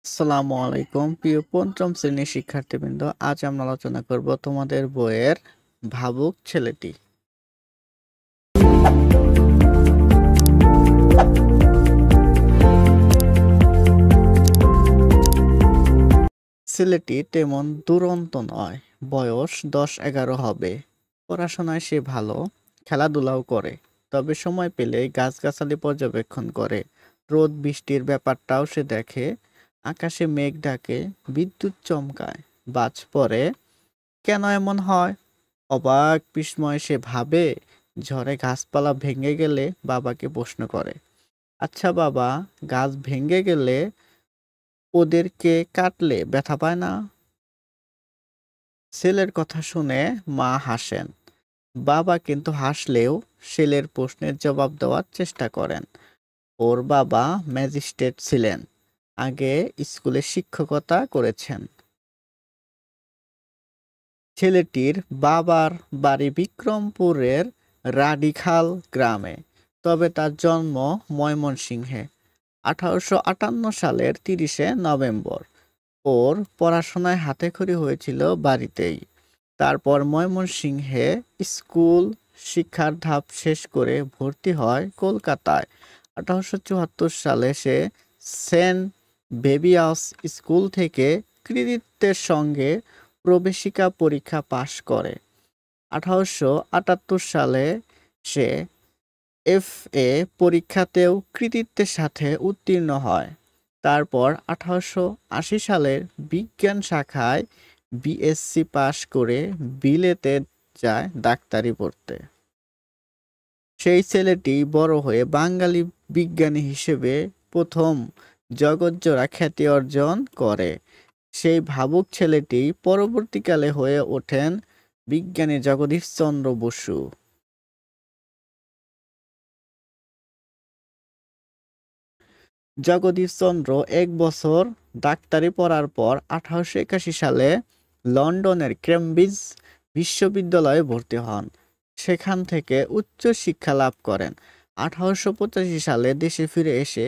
আসসালামু আলাইকুম প্রিয় পঞ্চম শ্রেণীর শিক্ষার্থীবৃন্দ, আজ আমরা আলোচনা করব তোমাদের বইয়ের ভাবুক ছেলেটি। ছেলেটি তেমন দুরন্ত নয়, বয়স 10-11 হবে। পড়াশোনায় সে ভালো, খেলাধুলাও করে, তবে সময় পেলে গাছগাছালি পর্যবেক্ষণ করে। রোদ বৃষ্টির ব্যাপারটাও সে দেখে। আকাশে মেঘ ডাকে, বিদ্যুৎ চমকায়, বাজ পড়ে। কেন এমন হয়? অবাক বিস্ময়ে সে ভাবে। ঝড়ে গাছপালা ভেঙে গেলে বাবাকে প্রশ্ন করে, আচ্ছা বাবা, গাছ ভেঙে গেলে ওদেরকে কাটলে ব্যথা পায় না? ছেলের কথা শুনে মা হাসেন। বাবা কিন্তু হাসলেও ছেলের প্রশ্নের জবাব দেওয়ার চেষ্টা করেন। ওর বাবা ম্যাজিস্ট্রেট ছিলেন, আগে স্কুলে শিক্ষকতা করেছেন। ছেলেটির বাবার বাড়ি বিক্রমপুরের রাডিখাল গ্রামে, তবে তার জন্ম ময়মনসিংহে 1858 সালের 30শে নভেম্বর। ওর পড়াশোনায় হাতেখড়ি হয়েছিল বাড়িতেই। তারপর ময়মনসিংহে স্কুল শিক্ষার ধাপ শেষ করে ভর্তি হয় কলকাতায়। 1874 সালে সে সেন্ট বেবিয়াস স্কুল থেকে কৃতিত্বের সঙ্গে প্রবেশিকা পরীক্ষা পাশ করে। 1878 সালে সে এফএ পরীক্ষাতেও কৃতিত্বের সাথে উত্তীর্ণ হয়। তারপর 1880 সালের বিজ্ঞান শাখায় বিএসসি পাশ করে বিলেতে যায় ডাক্তারি পড়তে। সেই ছেলেটি বড় হয়ে বাঙালি বিজ্ঞানী হিসেবে প্রথম জগৎজোড়া খ্যাতি অর্জন করে। সেই ভাবুক ছেলেটি পরবর্তীকালে হয়ে ওঠেন বিজ্ঞানী জগদীশচন্দ্র বসু। জগদীশচন্দ্র 1 বছর ডাক্তারি পড়ার পর 1881 সালে লন্ডনের কেমব্রিজ বিশ্ববিদ্যালয়ে ভর্তি হন। সেখান থেকে উচ্চ শিক্ষা লাভ করেন। 1885 সালে দেশে ফিরে এসে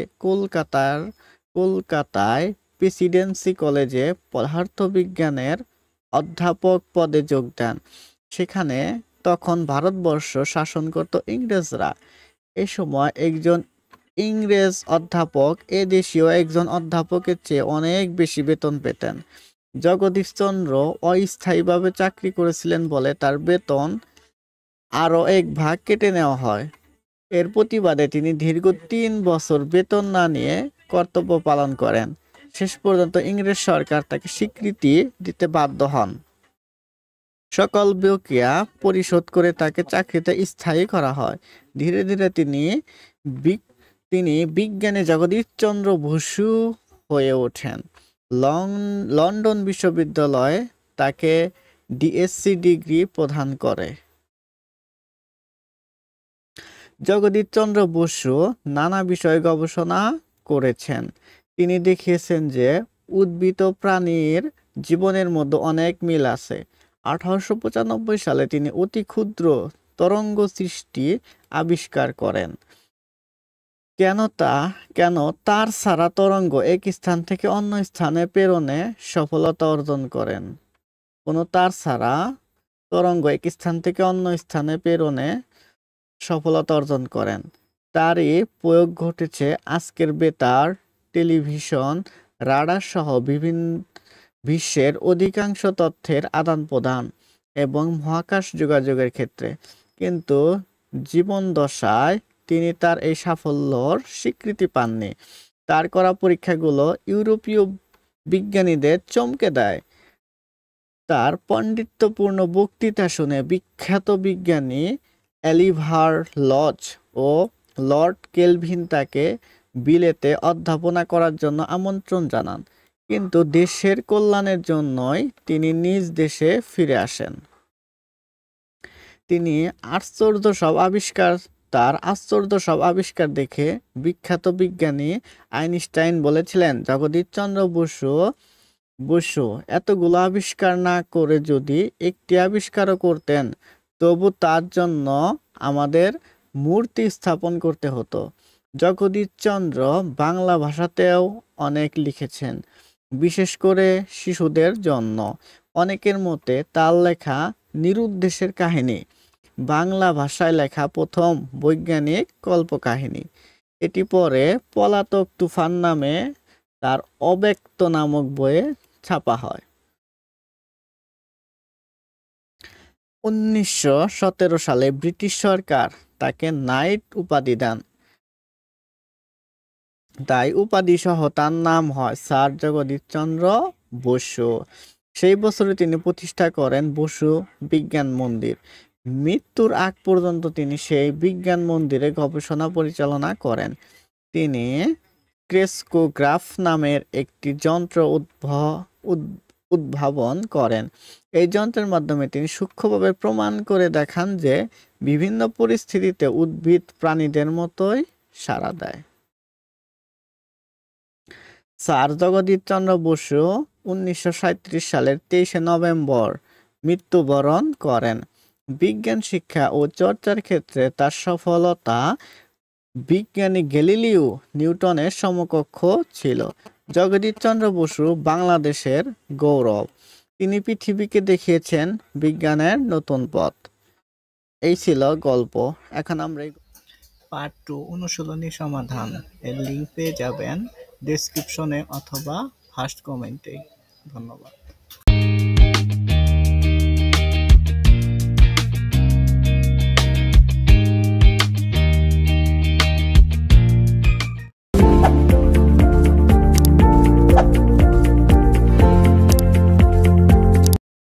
কলকাতায় প্রেসিডেন্সি কলেজে পদার্থবিজ্ঞানের অধ্যাপক পদে যোগ দেন। সেখানে তখন ভারতবর্ষ শাসন করত ইংরেজরা। এ সময় একজন ইংরেজ অধ্যাপক এদেশীয় একজন অধ্যাপকের চেয়ে অনেক বেশি বেতন পেতেন। জগদীশচন্দ্র অস্থায়ীভাবে চাকরি করেছিলেন বলে তার বেতন আরও 1 ভাগ কেটে নেওয়া হয়। এর প্রতিবাদে তিনি দীর্ঘ 3 বছর বেতন না নিয়ে কর্তব্য পালন করেন। শেষ পর্যন্ত ইংরেজ সরকার তাকে স্বীকৃতি দিতে বাধ্য হন। সকল বকেয়া পরিশোধ করে তাকে চাকরিতে স্থায়ী করা হয়। ধীরে ধীরে তিনি বিজ্ঞানী জগদীশচন্দ্র বসু হয়ে ওঠেন। লন্ডন বিশ্ববিদ্যালয় তাকে ডিএসসি ডিগ্রি প্রদান করে। জগদীশচন্দ্র বসু নানা বিষয়ে গবেষণা করেছেন। তিনি দেখিয়েছেন যে উদ্ভিদ ও প্রাণীর জীবনের মধ্যে অনেক মিল আছে। 1895 সালে তিনি অতি ক্ষুদ্র তরঙ্গ সৃষ্টি আবিষ্কার করেন। কেন তার ছাড়া তরঙ্গ এক স্থান থেকে অন্য স্থানে প্রেরণে সফলতা অর্জন করেন। কোনো তার ছাড়া তরঙ্গ এক স্থান থেকে অন্য স্থানে প্রেরণে সফলতা অর্জন করেন। তারই প্রয়োগ ঘটেছে আজকের বেতার, টেলিভিশন, রাডার সহ বিশ্বের অধিকাংশ তথ্যের আদান প্রদান এবং মহাকাশ যোগাযোগের ক্ষেত্রে। কিন্তু জীবনদশায় তিনি তার এই সাফল্যর স্বীকৃতি পাননি। তার করা পরীক্ষাগুলো ইউরোপীয় বিজ্ঞানীদের চমকে দেয়। তার পাণ্ডিত্যপূর্ণ বক্তৃতা শুনে বিখ্যাত বিজ্ঞানী অলিভার লজ ও লর্ড কেলভিন তাকে বিলেতে অধ্যাপনা করার জন্য আমন্ত্রণ জানান, কিন্তু দেশের কল্যাণের জন্যই তিনি নিজ দেশে ফিরে আসেন। তিনি তার আশ্চর্য সব আবিষ্কার দেখে বিখ্যাত বিজ্ঞানী আইনস্টাইন বলেছিলেন, জগদীশচন্দ্র বসু এতগুলো আবিষ্কার না করে যদি একটি আবিষ্কারও করতেন, তবু তার জন্য আমাদের মূর্তি স্থাপন করতে হতো। জগদীশচন্দ্র বাংলা ভাষাতেও অনেক লিখেছেন। বিশেষ করে শিশুদের জন্য। অনেকের মতে তার লেখা নিরুদ্দেশের কাহিনী বাংলা ভাষায় লেখা প্রথম বৈজ্ঞানিক কল্পকাহিনী। এটি পরে পলাতক তুফান নামে তার অব্যক্ত নামক বইয়ে ছাপা হয়। 1917 সালে ব্রিটিশ সরকার তাকে নাইট উপাধি দেন। তাই উপাধি সহ তার নাম হয় স্যার জগদীশ চন্দ্র বসু। সেই বছরে তিনি প্রতিষ্ঠা করেন বসু বিজ্ঞান মন্দির। মৃত্যুর আগ পর্যন্ত তিনি সেই বিজ্ঞান মন্দিরে গবেষণা পরিচালনা করেন। তিনি ক্রেস্কোগ্রাফ নামের একটি যন্ত্র উদ্ভাবন করেন। এই যন্ত্রের মাধ্যমে তিনি সূক্ষ্মভাবে প্রমাণ করে দেখান যে বিভিন্ন পরিস্থিতিতে উদ্ভিদ প্রাণীদের মতোই সাড়া দেয়। স্যার জগদীশ চন্দ্র বসু 1937 সালের 23 নভেম্বর মৃত্যুবরণ করেন। বিজ্ঞান শিক্ষা ও চর্চার ক্ষেত্রে তার সফলতা বিজ্ঞানী গ্যালিলিও নিউটনের সমকক্ষ ছিল। জগদীশ চন্দ্র বসু বাংলাদেশের গৌরব। তিনি পৃথিবীকে দেখিয়েছেন বিজ্ঞানের নতুন পথ। এই ছিল গল্প। এখন আমরা পার্ট 2 অনুশীলনী সমাধান এর লিঙ্ক পেয়ে যাবেন ডেসক্রিপশনে অথবা ফার্স্ট কমেন্টে। ধন্যবাদ।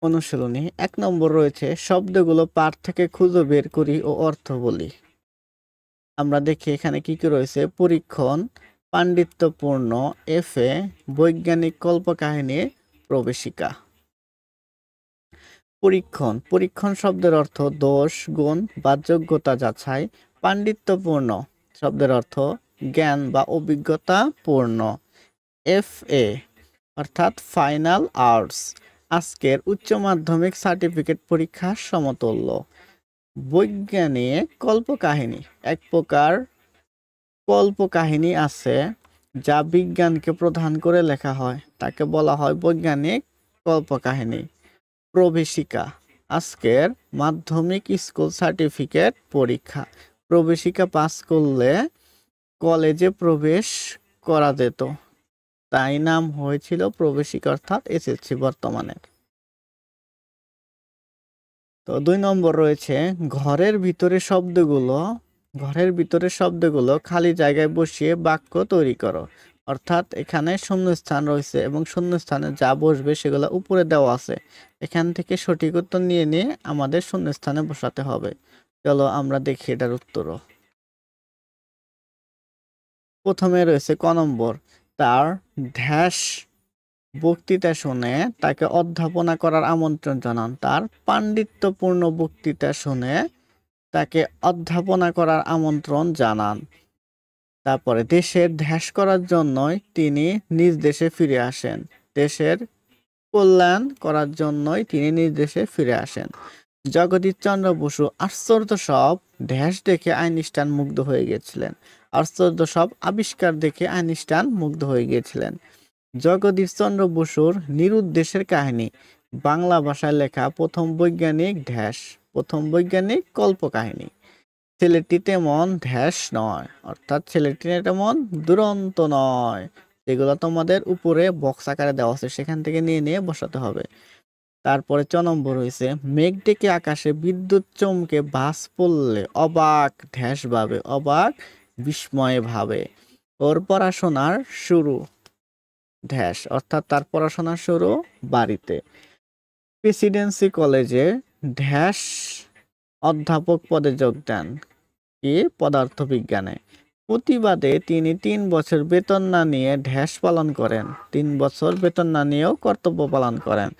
অনুশীলনী 1 নম্বর রয়েছে শব্দগুলো পাঠ থেকে খুঁজে বের করি ও অর্থ বলি। আমরা দেখি এখানে কি কি রয়েছে। পরীক্ষণ, পাণ্ডিত্যপূর্ণ, এফে, বৈজ্ঞানিক কল্পকাহিনী, প্রবেশিকা। পরীক্ষণ, পরীক্ষণ শব্দের অর্থ দোষ, গুণ বা যোগ্যতা যাচাই। পাণ্ডিত্যপূর্ণ শব্দের অর্থ জ্ঞান বা অভিজ্ঞতা পূর্ণ। এফএ অর্থাৎ ফাইনাল আর্টস, আজকের উচ্চ মাধ্যমিক সার্টিফিকেট পরীক্ষার সমতুল্য। বৈজ্ঞানিক কল্পকাহিনী, এক প্রকার কল্পকাহিনী আছে যা বিজ্ঞানকে প্রধান করে লেখা হয়, তাকে বলা হয় বৈজ্ঞানিক কল্পকাহিনী। প্রবেশিকা, আজকের মাধ্যমিক স্কুল সার্টিফিকেট পরীক্ষা। প্রবেশিকা পাস করলে কলেজে প্রবেশ করা যেত, তাই নাম হয়েছিল প্রবেশিকা অর্থাৎ এসএসসি বর্তমানের। তো 2 নম্বর রয়েছে ঘরের ভিতরে শব্দগুলো খালি জায়গায় বসিয়ে বাক্য তৈরি করো। অর্থাৎ এখানে শূন্যস্থান রয়েছে এবং শূন্যস্থানে যা বসবে সেগুলো উপরে দেওয়া আছে, এখান থেকে সঠিক উত্তর নিয়ে আমাদের শূন্যস্থানে বসাতে হবে। চলো আমরা দেখি এটার উত্তরও। প্রথমে রয়েছে ক নম্বর, তার ড্যাশ বক্তৃতা শুনে তাকে অধ্যাপনা করার আমন্ত্রণ জানান। তার পাণ্ডিত্যপূর্ণ বক্তৃতা শুনে তাকে অধ্যাপনা করার আমন্ত্রণ জানান। তারপরে দেশের ধ্যাস করার জন্যই তিনি নিজ দেশে ফিরে আসেন। দেশের কল্যাণ করার জন্যই তিনি নিজ দেশে ফিরে আসেন। জগদীশ চন্দ্র বসু আশ্চর্য সব ধ্যাস দেখে আইনস্টাইন মুগ্ধ হয়ে গিয়েছিলেন। আশ্চর্য সব আবিষ্কার দেখে আইনস্টাইন মুগ্ধ হয়ে গিয়েছিলেন। জগদীশ চন্দ্র বসুর নিরুদ্দেশের কাহিনী বাংলা ভাষায় লেখা প্রথম বৈজ্ঞানিক কল্পকাহিনী। ছেলেটি তেমন ধ্যাস নয়, অর্থাৎ ছেলেটি তেমন দুরন্ত নয়। যেগুলো তোমাদের উপরে বক্স আকারে দেওয়া আছে সেখান থেকে নিয়ে বসাতে হবে। তারপরে 4 নম্বর হয়েছে মেঘ ডেকে আকাশে বিদ্যুৎ চমকে বাস পড়লে অবাক ধ্যাস ভাবে, অবাক বিস্ময়ে ভাবে। ওর পড়াশোনার শুরু ধ্যাস, অর্থাৎ তার পড়াশোনার শুরু বাড়িতে। প্রেসিডেন্সি কলেজে ধ্যাস অধ্যাপক পদে যোগ দেন, কি পদার্থবিজ্ঞানে। প্রতিবাদে তিনি 3 বছর বেতন না নিয়ে ধ্যাস পালন করেন। 3 বছর বেতন না নিয়েও কর্তব্য পালন করেন।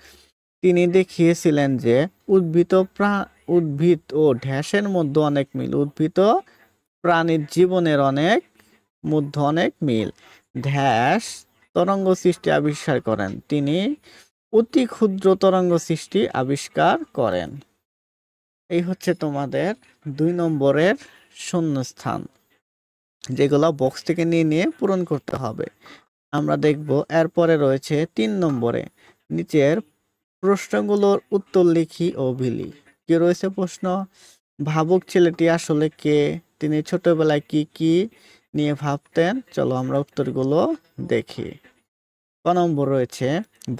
তিনি দেখিয়েছিলেন যে উদ্ভিদ ও ধ্যাসের মধ্যে অনেক মিল, উদ্ভিদ ও প্রাণীর জীবনের মধ্যে অনেক মিল। ধ্যাস তরঙ্গ সৃষ্টি আবিষ্কার করেন। তিনি অতি ক্ষুদ্র তরঙ্গ সৃষ্টি আবিষ্কার করেন। এই হচ্ছে তোমাদের 2 নম্বরের শূন্যস্থান, যেগুলো বক্স থেকে নিয়ে পূরণ করতে হবে। আমরা দেখব। এরপরে রয়েছে ৩ নম্বরে নিচের প্রশ্নগুলোর উত্তর লিখি ও বিলি। কি রয়েছে প্রশ্ন? ভাবুক ছেলেটি আসলে কে? তিনি ছোটবেলায় কি কি নিয়ে ভাবতেন? চলো আমরা উত্তরগুলো দেখি। ক নম্বর রয়েছে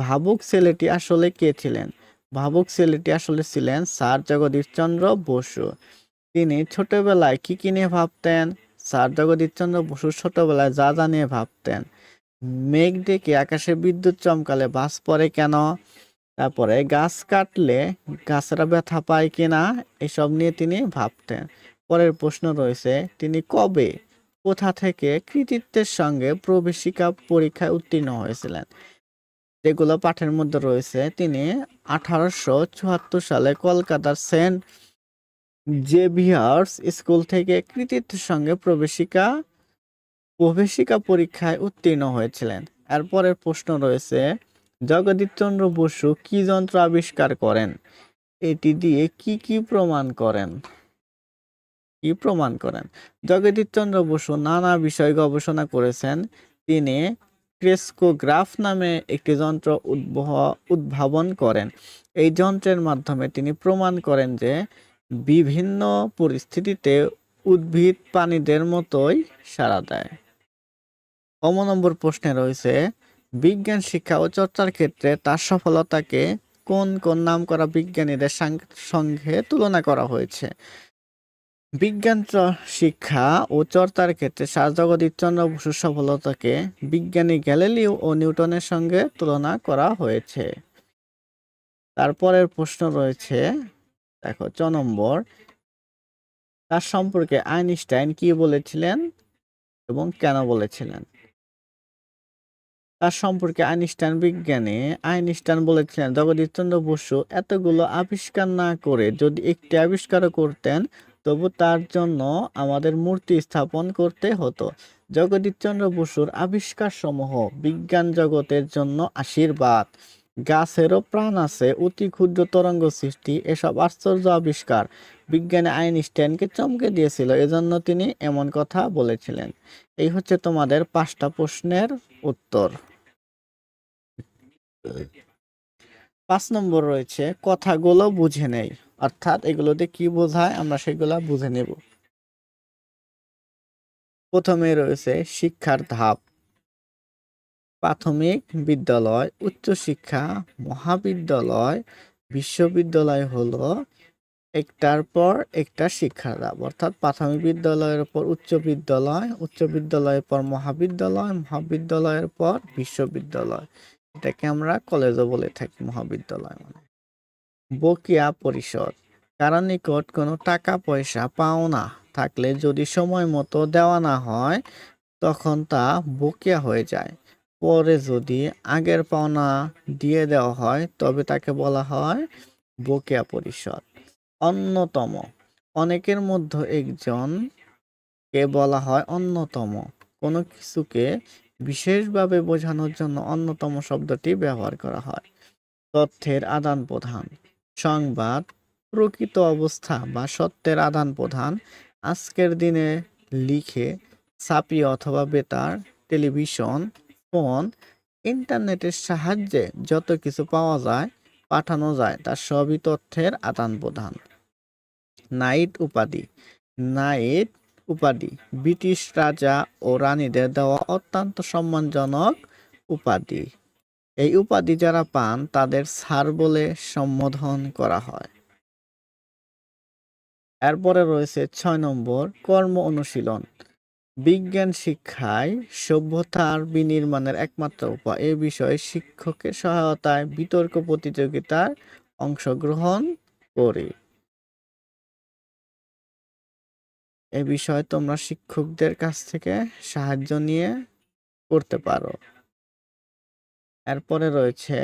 ভাবুক ছেলেটি আসলে কে ছিলেন? ভাবুক ছেলেটি আসলে ছিলেন স্যার জগদীশচন্দ্র বসু। তিনি ছোটবেলায় কি কি নিয়ে ভাবতেন? স্যার জগদীশচন্দ্র বসু ছোটবেলায় যা যা নিয়ে ভাবতেন। মেঘ ডেকে আকাশে বিদ্যুৎ চমকালে বাজ পড়ে কেন? তারপরে গাছ কাটলে গাছেরা ব্যথা পায় কিনা, এসব নিয়ে তিনি ভাবতেন। পরের প্রশ্ন রয়েছে তিনি কবে কোথা থেকে কৃতিত্বের সঙ্গে প্রবেশিকা পরীক্ষায় উত্তীর্ণ হয়েছিলেন? যেগুলো পাঠের মধ্যে রয়েছে তিনি 1874 সালে কলকাতার সেন্ট জেভিয়ার্স স্কুল থেকে কৃতিত্বের সঙ্গে প্রবেশিকা পরীক্ষায় উত্তীর্ণ হয়েছিলেন। এরপরের প্রশ্ন রয়েছে জগদীশচন্দ্র বসু কি যন্ত্র আবিষ্কার করেন? এটি দিয়ে কি প্রমাণ করেন? জগদীশচন্দ্র বসু নানা বিষয়ে গবেষণা করেছেন। তিনি ক্রেস্কোগ্রাফ নামে একটি যন্ত্র উদ্ভাবন করেন। এই যন্ত্রের মাধ্যমে তিনি প্রমাণ করেন যে বিভিন্ন পরিস্থিতিতে উদ্ভিদ প্রাণীদের মতোই সাড়া দেয়। নম্বর প্রশ্নে রয়েছে বিজ্ঞান শিক্ষা ও চর্চার ক্ষেত্রে তার সফলতাকে কোন কোন নামকরা বিজ্ঞানীদের সঙ্গে তুলনা করা হয়েছে? বিজ্ঞান শিক্ষা ও চর্চার ক্ষেত্রে স্যার জগদীশচন্দ্র বসুর সফলতাকে বিজ্ঞানী গ্যালিলিও ও নিউটনের সঙ্গে তুলনা করা হয়েছে। তারপরের প্রশ্ন রয়েছে দেখো ৬ নম্বর তার সম্পর্কে আইনস্টাইন কি বলেছিলেন এবং কেন বলেছিলেন? তার সম্পর্কে আইনস্টাইন বলেছিলেন জগদীশচন্দ্র বসু এতগুলো আবিষ্কার না করে যদি একটি আবিষ্কারও করতেন তবু তার জন্য আমাদের মূর্তি স্থাপন করতে হতো। জগদীশচন্দ্র বসুর আবিষ্কারসমূহ বিজ্ঞান জগতের জন্য আশীর্বাদ। গাছেরও প্রাণ আছে, অতি ক্ষুদ্র তরঙ্গ সৃষ্টি, এসব আশ্চর্য আবিষ্কার বিজ্ঞানী আইনস্টাইনকে চমকে দিয়েছিল, এজন্য তিনি এমন কথা বলেছিলেন। এই হচ্ছে তোমাদের 5টা প্রশ্নের উত্তর। 5 নম্বর রয়েছে কথাগুলো বুঝে নেই, অর্থাৎ এগুলোতে কি বোঝায় আমরা সেগুলো বুঝে নেব। প্রথমে রয়েছে শিক্ষার ধাপ। প্রাথমিক বিদ্যালয়, উচ্চশিক্ষা, মহাবিদ্যালয়, বিশ্ববিদ্যালয় হলো একটার পর একটা শিক্ষার ধাপ। অর্থাৎ প্রাথমিক বিদ্যালয়ের পর উচ্চ বিদ্যালয়ের পর মহাবিদ্যালয়, মহাবিদ্যালয়ের পর বিশ্ববিদ্যালয়। এটাকে আমরা কলেজও বলে থাকি, মহাবিদ্যালয় মানে। বকেয়া পরিশোধ, কারো নিকট কোনো টাকা পয়সা পাওনা থাকলে যদি সময় মতো দেওয়া না হয় তখন তা বকেয়া হয়ে যায়। পরে যদি আগের পাওনা দিয়ে দেওয়া হয় তবে তাকে বলা হয় বকেয়া পরিশোধ। অন্যতম, অনেকের মধ্যে একজনকে বলা হয় অন্যতম। কোনো কিছুকে বিশেষভাবে বোঝানোর জন্য অন্যতম শব্দটি ব্যবহার করা হয়। তথ্যের আদান প্রদান, সংবাদ, প্রকৃত অবস্থা বা সত্যের আদান প্রদান আজকের দিনে লিখে, ছাপিয়ে অথবা বেতার, টেলিভিশন, ফোন, ইন্টারনেটের সাহায্যে যত কিছু পাওয়া যায়, পাঠানো যায় তার সবই তথ্যের আদান প্রদান। নাইট উপাধি ব্রিটিশ রাজা ও রানীদের দেওয়া অত্যন্ত সম্মানজনক উপাধি। এই উপাধি যারা পান তাদের স্যার বলে সম্বোধন করা হয়। এরপরে রয়েছে 6 নম্বর কর্ম অনুশীলন। বিজ্ঞান শিক্ষায় সভ্যতার বিনির্মাণের একমাত্র উপায়। এ বিষয়ে শিক্ষকের সহায়তায় বিতর্ক প্রতিযোগিতায় অংশগ্রহণ করে। এ বিষয়ে তোমরা শিক্ষকদের কাছ থেকে সাহায্য নিয়ে করতে পারো। এরপরে রয়েছে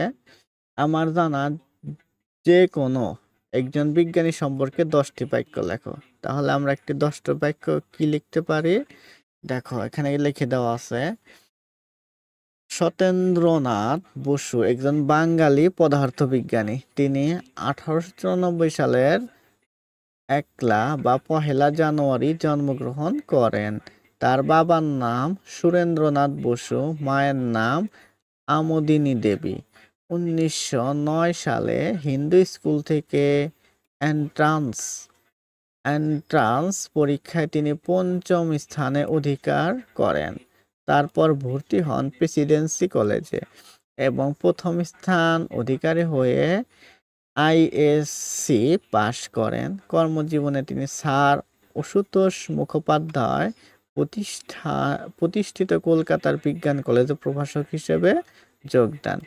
আমার জানা যে কোনো একজন বিজ্ঞানী সম্পর্কে 10টি বাক্য লেখো। তাহলে আমরা একটি 10টি বাক্য কি লিখতে পারি দেখো, এখানে লিখে দেওয়া আছে। সত্যেন্দ্রনাথ বসু একজন বাঙালি পদার্থবিজ্ঞানী। তিনি 1894 সালের 1 জানুয়ারি জন্মগ্রহণ করেন। তার বাবার নাম সুরেন্দ্রনাথ বসু, মায়ের নাম আমোদিনী দেবী। 1909 সালে হিন্দু স্কুল থেকে এন্ট্রান্স পরীক্ষায় তিনি পঞ্চম স্থানে অধিকার করেন। তারপর ভর্তি হন প্রেসিডেন্সি কলেজে এবং প্রথম স্থান অধিকারী হয়ে আইএসসি পাশ করেন। কর্মজীবনে তিনি স্যার আশুতোষ মুখোপাধ্যায় প্রতিষ্ঠিত কলকাতার বিজ্ঞান কলেজে প্রভাষক হিসেবে যোগ দেন।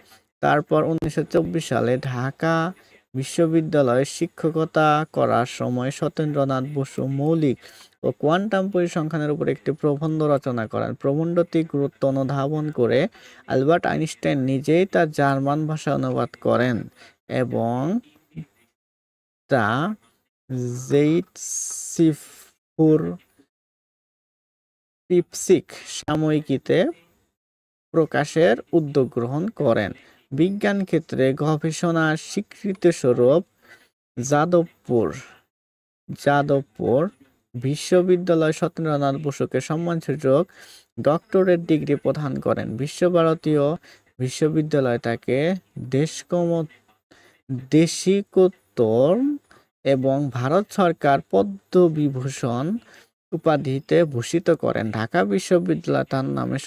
তারপর 1924 সালে ঢাকা বিশ্ববিদ্যালয়ে শিক্ষকতা করার সময় সত্যেন্দ্রনাথ বসু মৌলিক ও কোয়ান্টাম পরিসংখ্যানের উপর একটি প্রবন্ধ রচনা করেন। প্রবন্ধটির গুরুত্ব অনুধাবন করে আলবার্ট আইনস্টাইন নিজেই তার জার্মান ভাষায় অনুবাদ করেন এবং তা জেইটসিফুর পিপসিক সাময়িকীতে প্রকাশের উদ্যোগ গ্রহণ করেন। বিজ্ঞান ক্ষেত্রে গবেষণার স্বীকৃতিস্বরূপ যাদবপুর বিশ্ববিদ্যালয় সত্যেন্দ্রনাথ বসুকে সম্মানসূচক ডক্টরেট ডিগ্রি প্রদান করেন। বিশ্বভারতীয় বিশ্ববিদ্যালয় তাকে দেশিকোত্তর এবং ভারত সরকার পদ্মবিভূষণ উপাধিতে ভূষিত করেন। ঢাকা বিশ্ববিদ্যালয় তার নামে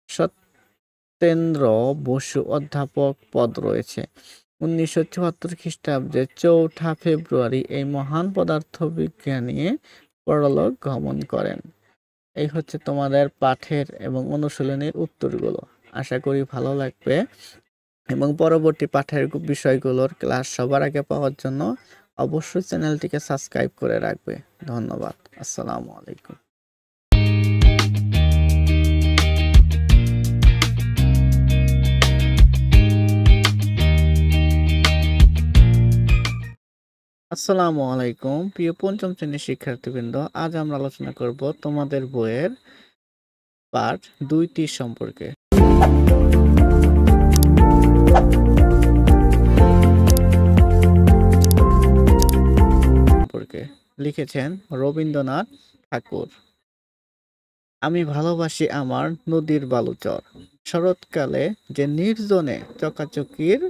সত্যেন্দ্র বসু অধ্যাপক পদ রয়েছে। 1974 খ্রিস্টাব্দে 4 ফেব্রুয়ারি এই মহান পদার্থবিজ্ঞানী পরলোক গমন করেন। এই হচ্ছে তোমাদের পাঠের এবং অনুশীলনীর উত্তরগুলো। আশা করি ভালো লাগবে এবং পরবর্তী পাঠের বিষয়গুলোর ক্লাস সবার আগে পাওয়ার জন্য অবশ্যই চ্যানেলটিকে সাবস্ক্রাইব করে রাখবে। ধন্যবাদ। আসসালামু আলাইকুম। আসসালামু আলাইকুম প্রিয় পঞ্চম শ্রেণীর শিক্ষার্থীবৃন্দ, আজ আমরা আলোচনা করব তোমাদের বইয়ের পাঠ 2টি সম্পর্কে। লিখেছেন রবীন্দ্রনাথ ঠাকুর। আমি ভালোবাসি আমার নদীর বালুচর, শরৎকালে যে নির্জনে চকাচকির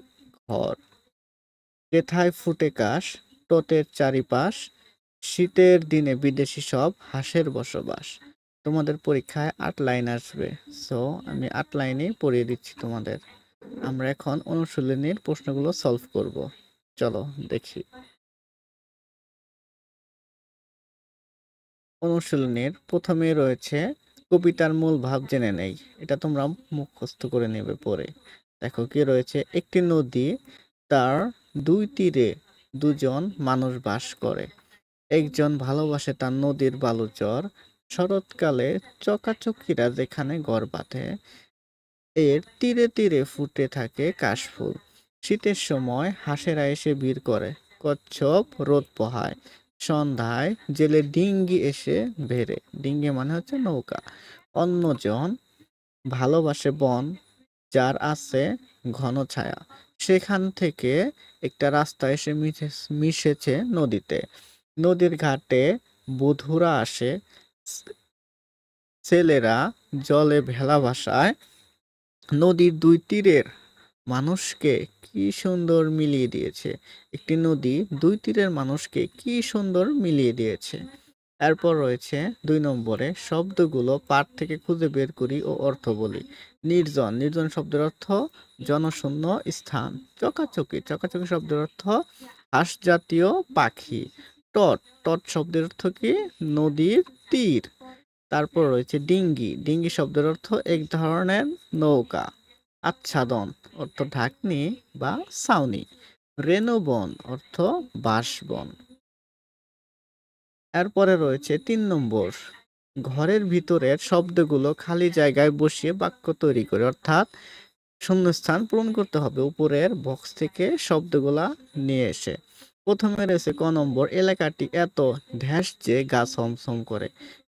ঘর, যেথায় ফুটে কাশ টোটের চারিপাশ, শীতের দিনে বিদেশি সব হাঁসের বসবাস। তোমাদের পরীক্ষায় 8 লাইন আসবে, সো আমি 8 লাইনেই পড়িয়ে দিচ্ছি তোমাদের। আমরা এখন অনুশীলনীর প্রশ্নগুলো সলভ করব। চলো দেখি। অনুশীলনীর প্রথমে রয়েছে কবিতার মূল ভাব জেনে নেই। এটা তোমরা মুখস্থ করে নেবে পরে। দেখো কি রয়েছে, একটি নদী, তার 2 তীরে 2 জন মানুষ বাস করে। একজন ভালোবাসে তার নদীর বালুচর, শরৎকালে চকাচকিরা যেখানে ঘর বাঁধে, এর তীরে তীরে ফুটে থাকে কাশফুল। শীতের সময় হাঁসেরা এসে ভিড় করে, কচ্ছপ রোদ পোহায়, সন্ধ্যায় জেলে ডিঙ্গি এসে ভেড়ে। ডিঙ্গি মানে হচ্ছে নৌকা। অন্যজন ভালোবাসে বন, যার আছে ঘন ছায়া, সেখান থেকে একটা রাস্তা এসে মিশেছে নদীতে। নদীর ঘাটে বধূরা আসে, ছেলেরা জলে ভেলা ভাসায়। নদীর 2 তীরের মানুষকে কি সুন্দর মিলিয়ে দিয়েছে। একটি নদী 2 তীরের মানুষকে কি সুন্দর মিলিয়ে দিয়েছে। এরপর রয়েছে 2 নম্বরে, শব্দগুলো পাঠ থেকে খুঁজে বের করি ও অর্থ বলি। নির্জন, নির্জন শব্দের অর্থ জনশূন্য স্থান। চকাচকি, চকাচকি শব্দের অর্থ হাঁস জাতীয় পাখি। টট, টট শব্দের অর্থ কি নদীর তীর। তারপর রয়েছে ডিঙ্গি, ডিঙ্গি শব্দের অর্থ এক ধরনের নৌকা। আচ্ছাদন অর্থ ঢাকনি বা ছাউনি। রেণুবন অর্থ বাঁশবন। এরপরে রয়েছে 3 নম্বর, ঘরের ভিতরের শব্দগুলো খালি জায়গায় বসিয়ে বাক্য তৈরি করে, অর্থাৎ শূন্যস্থান পূরণ করতে হবে উপরের বক্স থেকে শব্দগুলা নিয়ে এসে। প্রথমে রয়েছে ক নম্বর, এলাকাটি এত ঢ্যাস যে গা ছমছম করে।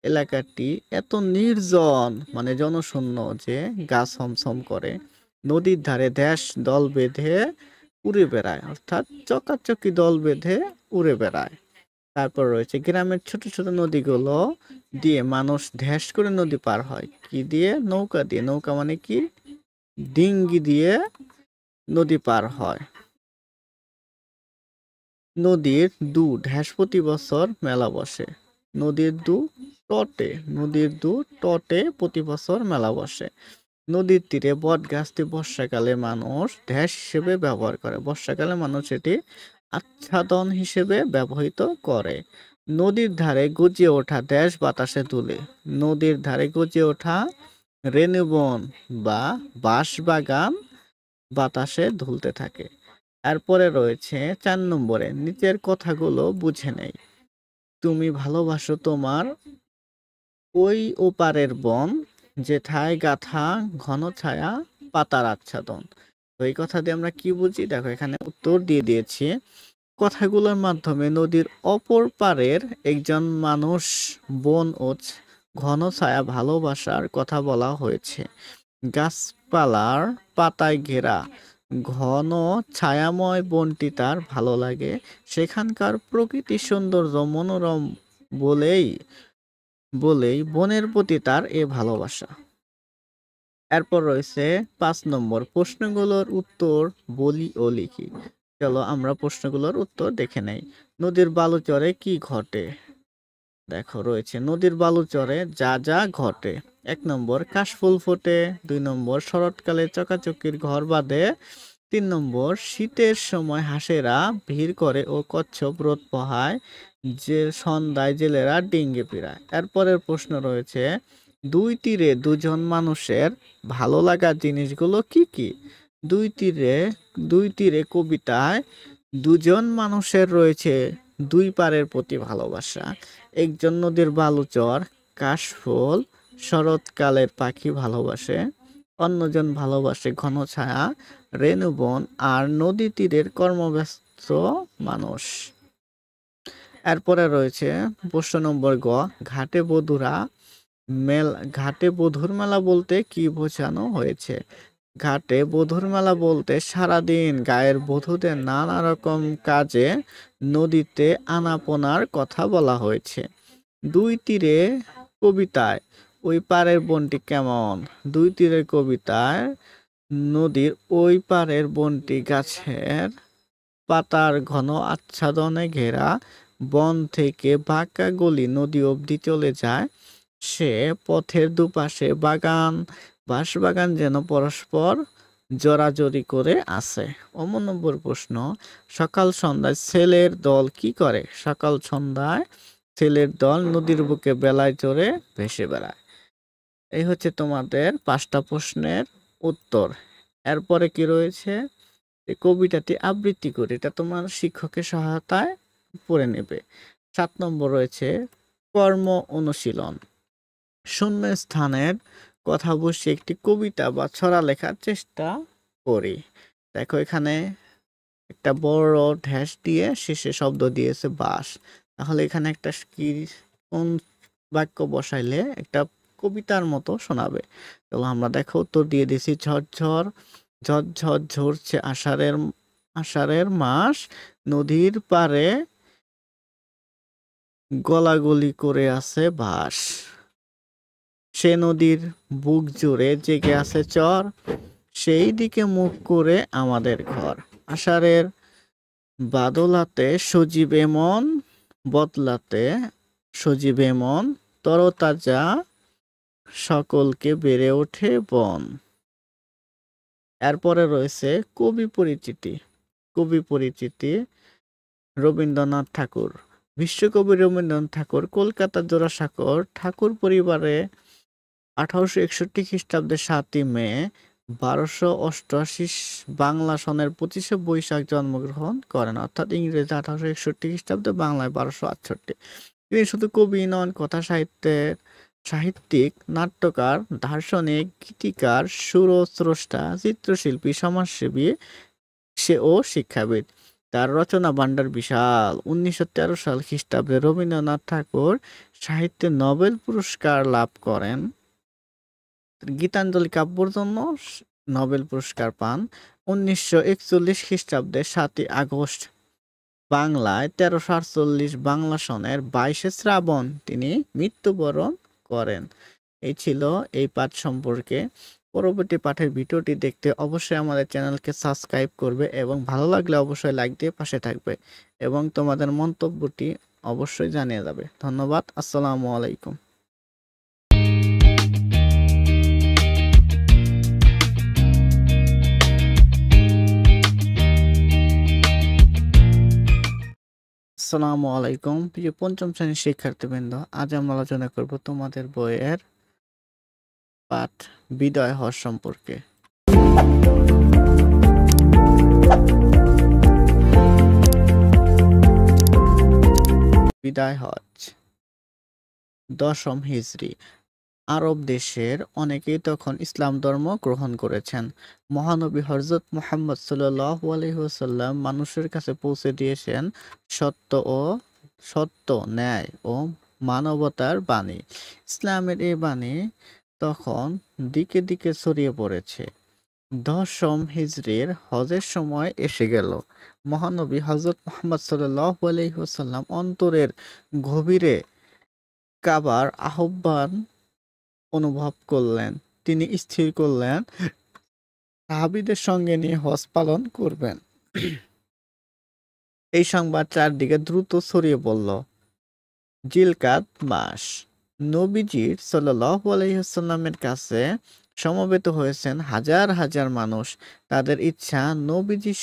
এলাকাটি এত নির্জন মানে জনশূন্য যে গা ছমছম করে। নদীর ধারে ঢ্যাস দল বেঁধে উড়ে বেড়ায়, অর্থাৎ চকাচকি দল বেঁধে উড়ে বেড়ায়। তারপর রয়েছে গ্রামের ছোট ছোট নদীগুলো দিয়ে মানুষ ধ্যাস করে নদী পার হয় কি দিয়ে? নৌকা দিয়ে। নৌকা মানে কি? ডিঙ্গি দিয়ে নদী পার হয়। নদীর দু ঢ্যাস প্রতি বছর মেলা বসে। নদীর দু তটে প্রতি বছর মেলা বসে। নদীর তীরে বট গাছটি বর্ষাকালে মানুষ ঢ্যাস হিসেবে ব্যবহার করে। বর্ষাকালে মানুষ এটি আচ্ছাদন হিসেবে ব্যবহৃত করে। নদীর ধারে গজিয়ে ওঠা দেশ বাতাসে দুলে। নদীর ধারে গজিয়ে ওঠা রেণুবন বা বাঁশবাগান বাতাসে দুলতে থাকে। এরপরে রয়েছে ৪ নম্বরে নিচের কথাগুলো বুঝে নেই। তুমি ভালোবাসো তোমার ওই ওপারের বন, যেথায় গাথা ঘন ছায়া পাতার আচ্ছাদন। তো এই কথা দিয়ে আমরা কি বুঝি? দেখো এখানে উত্তর দিয়ে দিয়েছি। কথাগুলোর মাধ্যমে নদীর অপর পারের একজন মানুষ বন ও ঘন ছায়া ভালোবাসার কথা বলা হয়েছে। গাছপালার পাতায় ঘেরা ঘন ছায়াময় বনটি তার ভালো লাগে। সেখানকার প্রকৃতির সৌন্দর্য মনোরম বলেই বলেই বনের প্রতি তার এ ভালোবাসা। এরপর রয়েছে ৫ নম্বর প্রশ্নগুলোর উত্তর বলি ও লিখি। চলো আমরা প্রশ্নগুলোর উত্তর দেখে নেই। নদীর বালুচরে কি ঘটে? দেখো রয়েছে নদীর বালুচরে যা যা ঘটে। ১ নম্বর কাশফুল ফোটে। ২ নম্বর শরৎকালে চকাচকির ঘর বাঁধে। ৩ নম্বর শীতের সময় হাঁসেরা ভিড় করে ও কচ্ছপ রোদ পোহায়। যে সন্ধ্যায় জেলেরা ডিঙ্গি ফিরায়। এরপরের প্রশ্ন রয়েছে দুই তীরে দুজন মানুষের ভালো লাগার জিনিসগুলো কি কি? দুই তীরে কবিতায় দুজন মানুষের রয়েছে দুই পারের প্রতি ভালোবাসা। একজন নদীর বালুচর কাশফুল শরৎকালের পাখি ভালোবাসে। অন্যজন ভালোবাসে ঘন ছায়া রেণুবন আর নদী তীরের কর্মব্যস্ত মানুষ। এরপরে রয়েছে প্রশ্ন নম্বর গ ঘাটে বধুর মেলা বলতে কি বোঝানো হয়েছে? ঘাটে বধুর মেলা বলতে সারাদিন গায়ের বধূদের নানা রকম কাজে নদীতে আনাপোনার কথা বলা হয়েছে। দুই তীরে কবিতায় ওই পারের বনটি কেমন? দুই তীরের কবিতায় নদীর ওই পারের বনটি গাছের পাতার ঘন আচ্ছাদনে ঘেরা। বন থেকে বাঁকা গলি নদী অবধি চলে যায়। সে পথের দুপাশে বাঁশবাগান যেন পরস্পর জড়াজড়ি করে আছে। ৯ নম্বর প্রশ্ন সকাল সন্ধ্যায় ছেলের দল কি করে? সকাল সন্ধ্যায় ছেলের দল নদীর বুকে বেলায় চড়ে ভেসে বেড়ায়। এই হচ্ছে তোমাদের ৫টা প্রশ্নের উত্তর। এরপরে কি রয়েছে? এই কবিতাটি আবৃত্তি করে এটা তোমার শিক্ষকের সহায়তায় পড়ে নেবে। ৭ নম্বর রয়েছে কর্ম অনুশীলন। শূন্য স্থানের কথা বসে একটি কবিতা বা ছড়া লেখার চেষ্টা করি। দেখো এখানে একটা বড় ঢ্যাস দিয়ে শেষে শব্দ দিয়েছে বাঁশ। তাহলে এখানে একটা কোন বাক্য বসাইলে একটা কবিতার মতো শোনাবে। তাহলে আমরা দেখো উত্তর দিয়ে দিছি ঝরঝর ঝরছে আষাঢ়ের মাস নদীর পারে গলাগলি করে আছে বাঁশ। সে নদীর বুক জুড়ে জেগে আছে চর, সেই দিকে মুখ করে আমাদের ঘর। আষাঢ়ের বাদলাতে সজীবে মন তরতাজা সকলকে বেড়ে ওঠে বন। এরপরে রয়েছে কবি পরিচিতি। রবীন্দ্রনাথ ঠাকুর। বিশ্বকবি রবীন্দ্রনাথ ঠাকুর কলকাতা জোড়াসাঁকোর ঠাকুর পরিবারে 1861 খ্রিস্টাব্দে 7ই মে 1288 বাংলা সনের 25শে বৈশাখ জন্মগ্রহণ করেন। অর্থাৎ ইংরেজি 1861 খ্রিস্টাব্দে, বাংলায় 1268। তিনি শুধু কবি নন, কথা সাহিত্যিক, নাট্যকার, দার্শনিক, গীতিকার, সুরস্রষ্টা, চিত্রশিল্পী, সমাজসেবী ও শিক্ষাবিদ। তার রচনা ভান্ডার বিশাল। 1913 সাল খ্রিস্টাব্দে রবীন্দ্রনাথ ঠাকুর সাহিত্যে নোবেল পুরস্কার লাভ করেন। গীতাঞ্জলি কাব্যের জন্য নোবেল পুরস্কার পান। 1941 খ্রিস্টাব্দে 7ই আগস্ট বাংলায় 1348 বাংলা সনের 22 শ্রাবণ তিনি মৃত্যুবরণ করেন। এই ছিল এই পাঠ সম্পর্কে। পরবর্তী পাঠের ভিডিওটি দেখতে অবশ্যই আমাদের চ্যানেলকে সাবস্ক্রাইব করবে এবং ভালো লাগলে অবশ্যই লাইক দিয়ে পাশে থাকবে এবং তোমাদের মন্তব্যটি অবশ্যই জানিয়ে যাবে। ধন্যবাদ। আসসালামু আলাইকুম। আসসালামু আলাইকুম প্রিয় পঞ্চম শ্রেণীর শিক্ষার্থীবৃন্দ, আজ আমরা আলোচনা করব তোমাদের বইয়ের পাঠ বিদায় হজ সম্পর্কে। বিদায় হজ 10ম হিজরি। আরব দেশের অনেকেই তখন ইসলাম ধর্ম গ্রহণ করেছেন। মহানবী হযরত মুহাম্মদ সাল্লাল্লাহু আলাইহি ওয়াসাল্লাম মানুষের কাছে পৌঁছে দিয়েছেন সত্য, ন্যায় ও মানবতার বাণী। ইসলামের এই বাণী তখন দিকে দিকে ছড়িয়ে পড়েছে। 10ম হিজরির হজের সময় এসে গেল। মহানবী হযরত মুহাম্মদ সাল্লাল্লাহু আলাইহি ওয়াসাল্লাম অন্তরের গভীরে কাবার আহ্বান অনুভব করলেন। তিনি স্থির করলেন সাহাবীদের সঙ্গে নিয়ে হজ পালন করবেন। এই সংবাদ চারদিকে দ্রুত ছড়িয়ে পড়ল। জিলকাদ মাস। নবীজির সাল্লাল্লাহু আলাইহি ওয়াসাল্লামের কাছে সমবেত হয়েছেন হাজার হাজার মানুষ। তাদের ইচ্ছা নবীজির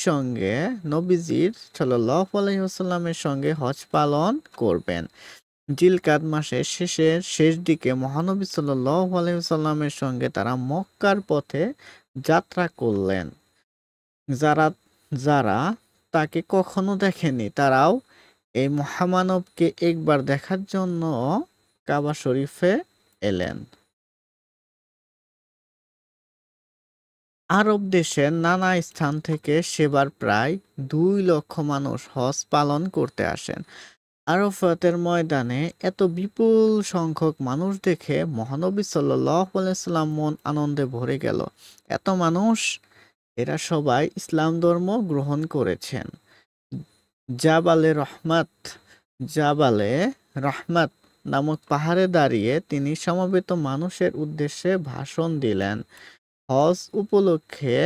সাল্লাল্লাহু আলাইহি ওয়াসাল্লামের সঙ্গে হজ পালন করবেন। জিলকাদ মাসের শেষ দিকে মহানবী সাল্লাল্লাহু আলাইহি ওয়াসাল্লামের সঙ্গে তারা মক্কার পথে যাত্রা করলেন। যারা তাকে কখনো দেখেনি তারাও এই মহামানবকে একবার দেখার জন্য কাবা শরীফে এলেন। আরব দেশের নানা স্থান থেকে সেবার প্রায় 2 লক্ষ মানুষ হজ পালন করতে আসেন। আরাফাতের ময়দানে এত বিপুল সংখ্যক মানুষ দেখে মহানবী সাল্লাল্লাহু আলাইহি ওয়াসাল্লাম মন আনন্দে ভরে গেল। এত মানুষ, এরা সবাই ইসলাম ধর্ম গ্রহণ করেছেন। জাবালে রহমাত নামক পাহাড়ে দাঁড়িয়ে তিনি সমবেত মানুষের উদ্দেশ্যে ভাষণ দিলেন। হজ উপলক্ষে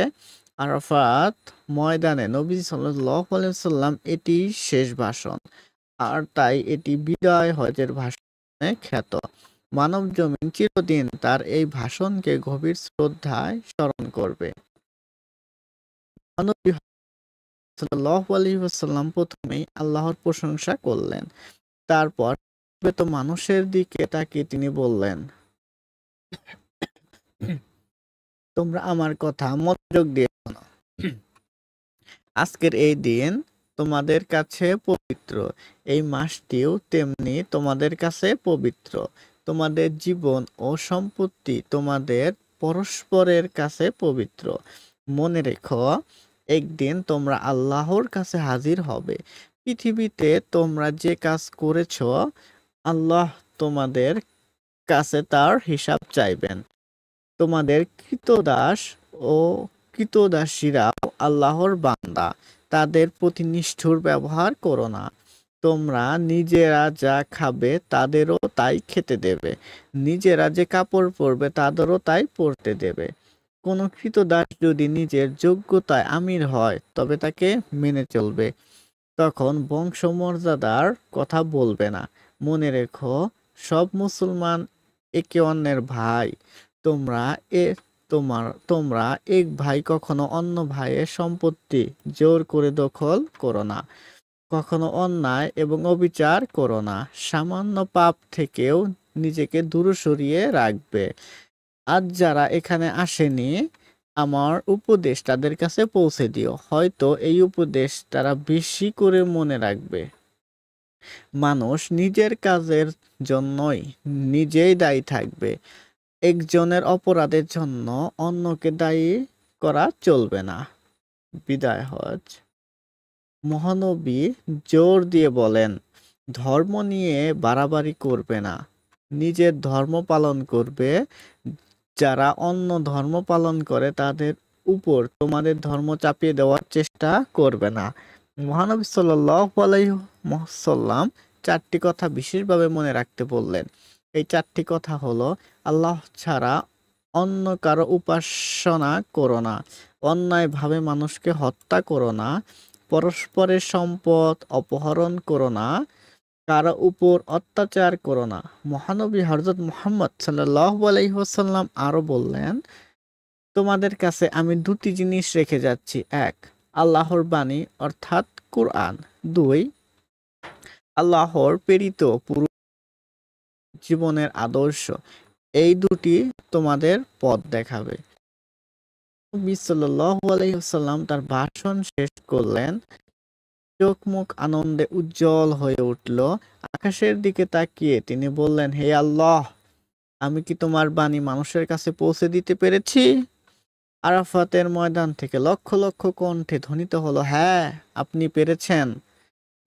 আরাফাত ময়দানে নবী সাল্লাল্লাহু আলাইহি ওয়াসাল্লাম এটি শেষ ভাষণ, আর তাই এটি বিদায় হজের ভাষণে খ্যাত। মানব জমিন চিরদিন তার এই ভাষণকে গভীর শ্রদ্ধায় স্মরণ করবে। নবী সাল্লাল্লাহু আলাইহি ওয়াসাল্লাম প্রথমেই আল্লাহর প্রশংসা করলেন। তারপর মানুষের দিকে তাকিয়ে তিনি বললেন, তোমরা আমার কথা মনোযোগ দিয়ে শোনো। আজকের এই দিন তোমাদের কাছে পবিত্র, এই মাসটিও তেমনি তোমাদের কাছে পবিত্র। তোমাদের জীবন ও সম্পত্তি তোমাদের পরস্পরের কাছে পবিত্র। মনে রেখো, একদিন তোমরা আল্লাহর কাছে হাজির হবে। পৃথিবীতে তোমরা যে কাজ করেছ, আল্লাহ তোমাদের কাছে তার হিসাব চাইবেন। তোমাদের কৃতদাস ও কৃতদাসীরাও আল্লাহর বান্দা, তাদের প্রতি নিষ্ঠুর ব্যবহার করো না। তোমরা নিজেরা যা খাবে তাদেরও তাই খেতে দেবে, নিজেরা যে কাপড় পরবে তাদেরও তাই পরতে দেবে। কোনো কৃতদাস যদি নিজের যোগ্যতায় আমির হয় তবে তাকে মেনে চলবে, তখন বংশমর্যাদার কথা বলবে না। মনে রেখো, সব মুসলমান একে অন্যের ভাই। তোমরা এক ভাই কখনো অন্য ভাইয়ের সম্পত্তি জোর করে দখল করো না। কখনো অন্যায় এবং অবিচার করো না। সামান্য পাপ থেকেও নিজেকে দূরে সরিয়ে রাখবে। আজ যারা এখানে আসেনি, আমার উপদেশ তাদের কাছে পৌঁছে দিও। হয়তো এই উপদেশ তারা বেশি করে মনে রাখবে। মানুষ নিজের কাজের জন্যই নিজেই দায়ী থাকবে। একজনের অপরাধের জন্য অন্যকে দায়ী করা চলবে না। বিদায় হজ। মহানবী জোর দিয়ে বলেন, ধর্ম নিয়ে বাড়াবাড়ি করবে না, নিজের ধর্ম পালন করবে। যারা অন্য ধর্ম পালন করে তাদের উপর তোমাদের ধর্ম চাপিয়ে দেওয়ার চেষ্টা করবে না। মহানবী সাল্লাল্লাহু আলাইহি ওয়াসাল্লাম 4টি কথা বিশেষভাবে মনে রাখতে বললেন। এই 4টি কথা হলো: আল্লাহ ছাড়া অন্য কারো উপাসনা করো না, অন্যায়ভাবে মানুষকে হত্যা করো না, পরস্পরের সম্পদ অপহরণ করো না, কারো উপর অত্যাচার করো না। মহানবী হযরত মুহাম্মদ সাল্লাল্লাহু আলাইহি ওয়াসাল্লাম আরো বললেন, তোমাদের কাছে আমি 2টি জিনিস রেখে যাচ্ছি। 1, আল্লাহর বাণী অর্থাৎ কুরআন। 2, আল্লাহর প্রেরিত পুরো জীবনের আদর্শ। এই 2টি তোমাদের পথ দেখাবে। নবী সাল্লাল্লাহু আলাইহি ওয়াসাল্লাম তার ভাষণ শেষ করলেন, চোখ মুখ আনন্দে উজ্জ্বল হয়ে উঠল। আকাশের দিকে তাকিয়ে তিনি বললেন, হে আল্লাহ, আমি কি তোমার বাণী মানুষের কাছে পৌঁছে দিতে পেরেছি? আরাফাতের ময়দান থেকে লক্ষ লক্ষ কণ্ঠে ধ্বনিত হলো, হ্যাঁ, আপনি পেরেছেন।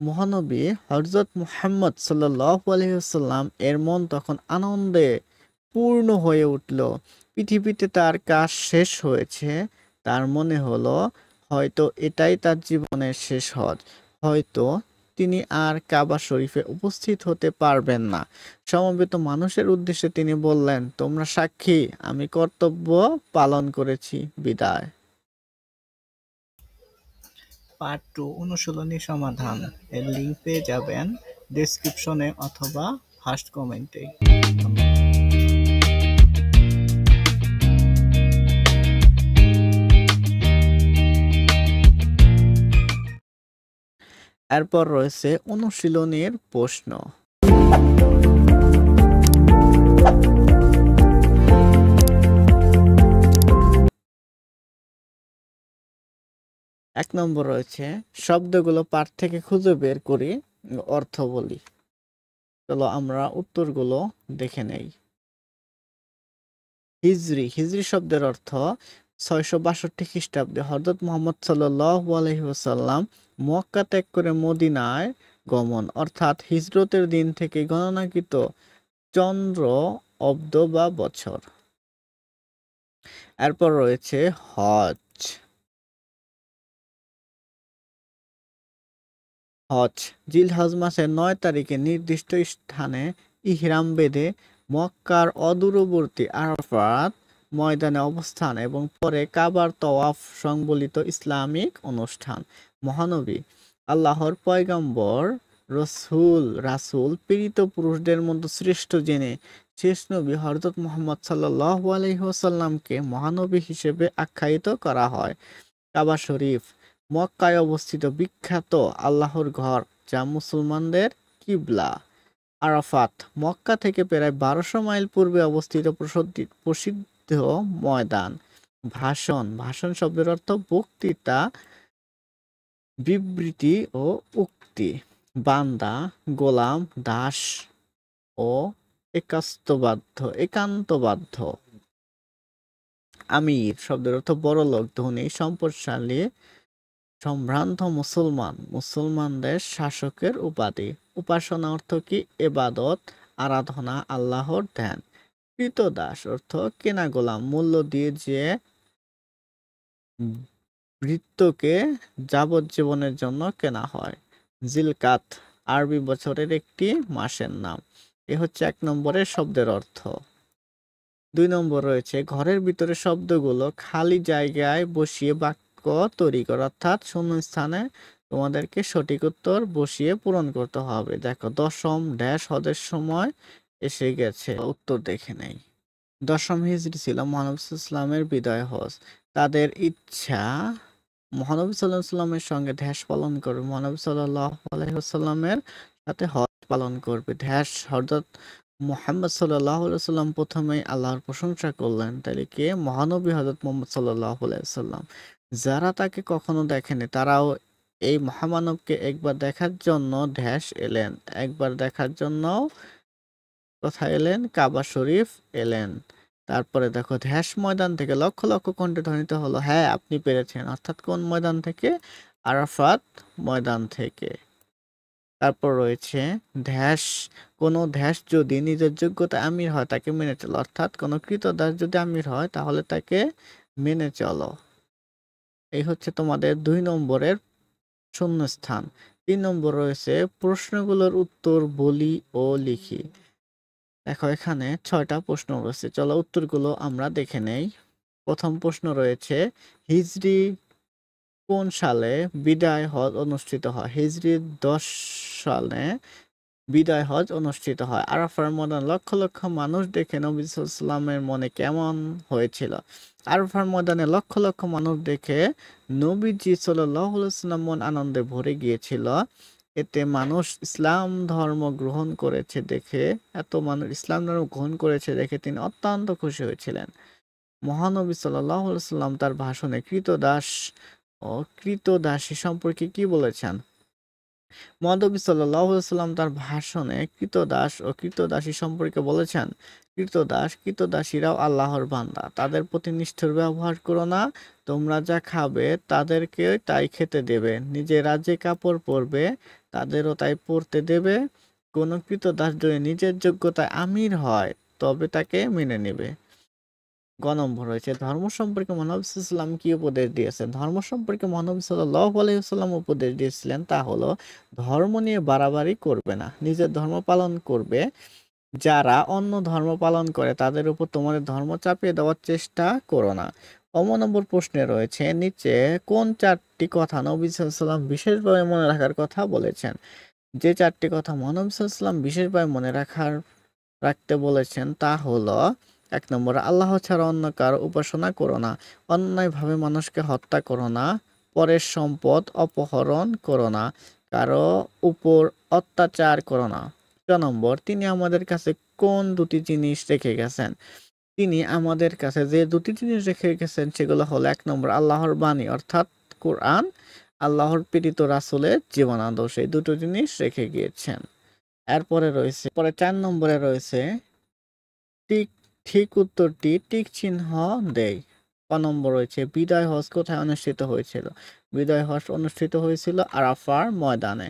মহানবী হযরত মুহাম্মদ সাল্লাল্লাহু আলাইহি ওয়াসাল্লাম এর মন তখন আনন্দে পূর্ণ হয়ে উঠল। পৃথিবীতে তার কাজ শেষ হয়েছে। তার মনে হলো হয়তো এটাই তার জীবনের শেষ হজ। হয়তো তিনি আর কাবা শরীফে উপস্থিত হতে পারবেন না। সমবেত মানুষের উদ্দেশ্যে তিনি বললেন, তোমরা সাক্ষী, আমি কর্তব্য পালন করেছি। বিদায়। পার্ট 2 অনুশীলনী সমাধান এর লিংক পেয়ে যাবেন ডেসক্রিপশনে অথবা ফার্স্ট কমেন্টে। এরপর রয়েছে অনুশীলনীর প্রশ্ন। এক নম্বর রয়েছে, শব্দগুলো পাঠ থেকে খুঁজে বের করি, অর্থ বলি। চলো আমরা উত্তরগুলো দেখে নেই। হিজরি। হিজরি শব্দের অর্থ 662 খ্রিস্টাব্দে হযরত মুহাম্মদ সাল্লাল্লাহু আলাইহি ওয়াসাল্লাম মক্কা ত্যাগ করে মদিনায় গমন, অর্থাৎ হিজরতের দিন থেকে গণনাকৃত চন্দ্র, অব্দ বা বছর। এরপর রয়েছে হজ। হজ জিলহজ মাসের 9 তারিখে নির্দিষ্ট স্থানে ইহরাম বেঁধে মক্কার অদূরবর্তী আরাফাত ময়দানে অবস্থান এবং পরে কাবার তওয়াফ সংবলিত ইসলামিক অনুষ্ঠান। মহানবী আল্লাহর পয়গম্বর রাসূল প্রেরিত পুরুষদের মধ্যে শ্রেষ্ঠ জেনে শেষ নবী হযরত মুহাম্মদ সাল্লাল্লাহু আলাইহি ওয়াসাল্লামকে মহানবী হিসেবে আখ্যায়িত করা হয়। কাবা শরীফ মক্কায় অবস্থিত বিখ্যাত আল্লাহর ঘর, যা মুসলমানদের কিবলা। আরাফাত মক্কা থেকে প্রায় 1200 মাইল পূর্বে অবস্থিত প্রসিদ্ধ ময়দান। ভাষণ। ভাষণ শব্দের অর্থ বক্তৃতা, বিবৃতি ও উক্তি। বান্দা, গোলাম, দাস ও একান্তবাধ্য। আমির শব্দের অর্থ বড়লোক, ধনী, সম্পদশালী, সম্ভ্রান্ত মুসলমান, মুসলমানদের শাসকের উপাধি। উপাসনা অর্থ কি? ইবাদত, আরাধনা, আল্লাহর ধ্যান। কৃতদাস অর্থ কেনা গোলাম, মূল্য দিয়ে যে ভৃত্যকে যাবজ্জীবনের জন্য কেনা হয়। জিলকাত আরবি বছরের একটি মাসের নাম। এ হচ্ছে 1 নম্বরের শব্দের অর্থ। 2 নম্বর রয়েছে, ঘরের ভিতরে শব্দগুলো খালি জায়গায় বসিয়ে বাক্য তৈরি করা, অর্থাৎ শূন্য স্থানে তোমাদেরকে সঠিক উত্তর বসিয়ে পূরণ করতে হবে। দেখো, দশম ড্যাশ হজের সময় এসে গেছে। উত্তর দেখে নেই। দশম হিজরি ছিল মহানবী ইসলামের বিদায় হজ। তাদের ইচ্ছা মহানবী সাল্লাল্লাহু আলাইহি ওয়াসাল্লামের সঙ্গে ধ্যাস পালন করবে। মহানবী সাল্লাল্লাহু আলাইহি ওয়াসাল্লামের সাথে হজ পালন করবে। ধ্যাস হযরত মুহাম্মদ সাল্লাল্লাহু আলাইহি ওয়াসাল্লাম প্রথমেই আল্লাহর প্রশংসা করলেন। তাহলে কে? মহানবী হযরত মুহাম্মদ সাল্লাল্লাহু আলাইহি ওয়াসাল্লাম। যারা তাকে কখনো দেখেনি তারাও এই মহামানবকে একবার দেখার জন্য ধ্যাস এলেন। একবার দেখার জন্য কোথায় এলেন? কাবা শরীফ এলেন। তারপরে দেখো, ধ্যাস ময়দান থেকে লক্ষ লক্ষ কণ্ঠে ধ্বনিত হলো, হ্যাঁ, আপনি পেরেছেন। অর্থাৎ কোন ময়দান থেকে? আরাফাত ময়দান থেকে। তারপর রয়েছে ধ্যাস। কোনো ধ্যাস যদি নিজের যোগ্যতা আমির হয় তাকে মেনে চলো, অর্থাৎ কোনো কৃতদাস যদি আমির হয় তাহলে তাকে মেনে চলো। এই হচ্ছে তোমাদের 2 নম্বরের শূন্যস্থান। 3 নম্বর রয়েছে প্রশ্নগুলোর উত্তর বলি ও লিখি। দেখো এখানে 6টা প্রশ্ন রয়েছে। চলো উত্তরগুলো আমরা দেখে নেই। প্রথম প্রশ্ন রয়েছে হিজরি কোন সালে বিদায় হজ অনুষ্ঠিত হয়? হিজরি 10 সালে বিদায় হজ অনুষ্ঠিত হয়। আরাফার ময়দানে লক্ষ লক্ষ মানুষ দেখে নবী সাল্লাল্লাহু মনে কেমন হয়েছিল? আরাফার ময়দানে লক্ষ লক্ষ মানুষ দেখে নবীজি সাল্লাল্লাহু আলাইহি ওয়াসাল্লাম মন আনন্দে ভরে গিয়েছিল। এতে মানুষ ইসলাম ধর্ম গ্রহণ করেছে দেখে এত মানুষ ইসলাম ধর্ম গ্রহণ করেছে দেখে তিনি অত্যন্ত খুশি হয়েছিলেন। মহানবী সাল্লাল্লাহু আলাইহি ওয়াসাল্লাম তার ভাষণে কৃতদাস ও কৃতদাসী সম্পর্কে কি বলেছেন? মহানবী সাল্লাল্লাহু আলাইহি ওয়াসাল্লাম তার ভাষণে কৃতদাস ও কৃতদাসী সম্পর্কে বলেছেন, কৃতদাসীরাও আল্লাহর বান্দা, তাদের প্রতি নিষ্ঠুর ব্যবহার করো না। তোমরা যা খাবে তাদেরকে তাই খেতে দেবে, নিজেরা যে কাপড় পরবে তাদেরও তাই পরতে দেবে। কোনো কৃতদাস যদি নিজের যোগ্যতায় আমির হয় তবে তাকে মেনে নেবে। গ নম্বর রয়েছে ধর্ম সম্পর্কে মহানবী সাল্লাল্লাহু কি উপদেশ দিয়েছেন? ধর্ম সম্পর্কে মহানবী সাল্লাল্লাহু আলাইহি ওয়াসাল্লাম উপদেশ দিয়েছিলেন তা হলো ধর্ম নিয়ে বাড়াবাড়ি করবে না, নিজের ধর্ম পালন করবে। যারা অন্য ধর্ম পালন করে তাদের উপর তোমাদের ধর্ম চাপিয়ে দেওয়ার চেষ্টা করো না। নম্বর প্রশ্নে রয়েছে নিচে কোন 4টি কথা নবী সাল্লাল্লাহু আলাইহি ওয়াসাল্লাম বিশেষভাবে মনে রাখার কথা বলেছেন? যে 4টি কথা মহানবী সাল্লাল্লাহু আলাইহি ওয়াসাল্লাম বিশেষভাবে মনে রাখতে বলেছেন তা হলো 1 নম্বর আল্লাহ ছাড়া অন্য কারো উপাসনা করো না, অন্যায়ভাবে মানুষকে হত্যা করো না, পরের সম্পদ অপহরণ করো না, কারো উপর অত্যাচার করো না। 2 নম্বর তিনি আমাদের কাছে কোন দুটি জিনিস রেখে গেছেন? তিনি আমাদের কাছে যে দুটি জিনিস রেখে গেছেন সেগুলো হলো 1 নম্বর আল্লাহর বাণী অর্থাৎ কোরআন, আল্লাহর প্রেরিত রাসূলের জীবনাদর্শ, এই দুটো জিনিস রেখে গিয়েছেন। এরপরে রয়েছে 4 নম্বরে রয়েছে টিক ঠিক উত্তরটি টিক চিহ্ন দেয়। ক নম্বর রয়েছে বিদায় হজ কোথায় অনুষ্ঠিত হয়েছিল? বিদায় হজ অনুষ্ঠিত হয়েছিল আরাফার ময়দানে।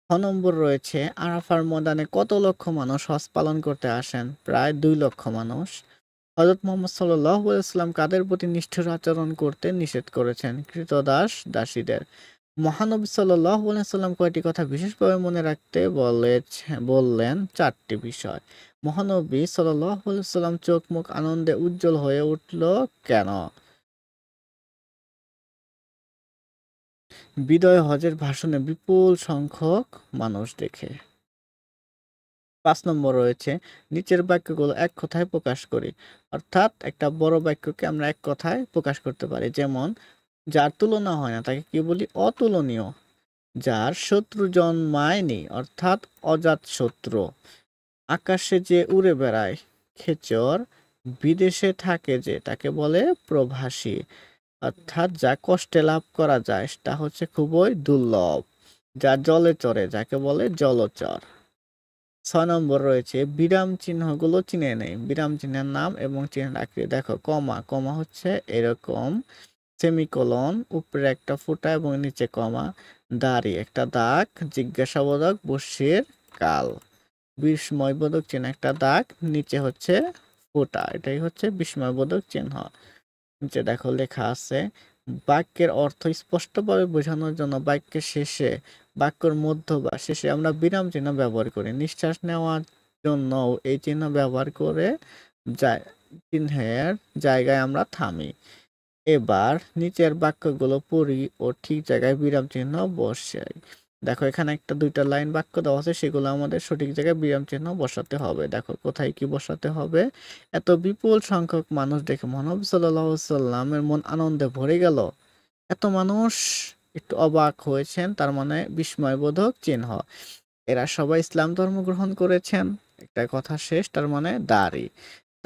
খ নম্বর রয়েছে আরাফার ময়দানে কত লক্ষ মানুষ হজ পালন করতে আসেন? প্রায় 2 লক্ষ মানুষ। হযরত মুহাম্মদ সাল্লাল্লাহু আলাইহি ওয়াসাল্লাম কাদের প্রতি নিষ্ঠুর আচরণ করতে নিষেধ করেছেন? ক্রীতদাস দাসীদের। মহানবী সাল্লাল্লাহু আলাইহি ওয়াসাল্লাম কয়টি কথা বিশেষভাবে মনে রাখতে বললেন? 4টি বিষয়। মহানবী সাল্লাল্লাহু আলাইহি ওয়াসাল্লাম চোখ মুখ আনন্দে উজ্জ্বল হয়ে উঠল কেন? বিদায় হজের ভাষণে বিপুল সংখ্যক মানুষ দেখে। 5 নম্বর রয়েছে নিচের বাক্যগুলো এক কথায় প্রকাশ করি। অর্থাৎ একটা বড় বাক্যকে আমরা এক কথায় প্রকাশ করতে পারি। যেমন যার তুলনা হয় না তাকে কি বলি? অতুলনীয়। যার শত্রু জন্মায়নি অর্থাৎ অজাতশত্রু। আকাশে যে উড়ে বেড়ায় খেচর, বিদেশে থাকে যে তাকে বলে প্রবাসী। অর্থাৎ যা কষ্টে লাভ করা যায় তা হচ্ছে খুবই দুর্লভ। যা জলে চড়ে যাকে বলে জলচর। 6 নম্বর রয়েছে বিরাম চিহ্নগুলো চিনে নেই। বিরাম চিহ্নের নাম এবং চিহ্নের আকৃতি। দেখো কমা হচ্ছে এরকম, সেমিকোলন উপরে একটা ফুটা এবং নিচে কমা, দাড়ি একটা দাগ, জিজ্ঞাসাবোধক বস্যির কাল, বিস্ময়বোধক চিহ্ন একটা দাগ, নিচে হচ্ছে ফোঁটা, এটাই হচ্ছে বিস্ময়বোধক চিহ্ন। নিচে দেখো লেখা আছে বাক্যের অর্থ স্পষ্টভাবে বোঝানোর জন্য বাক্যের শেষে, বাক্যের মধ্য বা শেষে আমরা বিরাম চিহ্ন ব্যবহার করি। নিঃশ্বাস নেওয়ার জন্য এই চিহ্ন ব্যবহার করে চিহ্নের জায়গায় আমরা থামি। এবার নিচের বাক্যগুলো পড়ি ও ঠিক জায়গায় বিরাম চিহ্ন বসাই। দেখো এখানে একটা 2টা লাইন বাক্য দেওয়া আছে, সেগুলো আমাদের সঠিক জায়গায় বিরাম চিহ্ন বসাতে হবে। দেখো কোথায় কি বসাতে হবে। এত বিপুল সংখ্যক মানুষ দেখে মহানবী সাল্লাল্লাহু আলাইহি ওয়াসাল্লামের মন আনন্দে ভরে গেল। এত মানুষ একটু অবাক হয়েছেন, তার মানে বিস্ময়বোধক চিহ্ন। এরা সবাই ইসলাম ধর্ম গ্রহণ করেছেন। একটা কথা শেষ, তার মানে দাড়ি।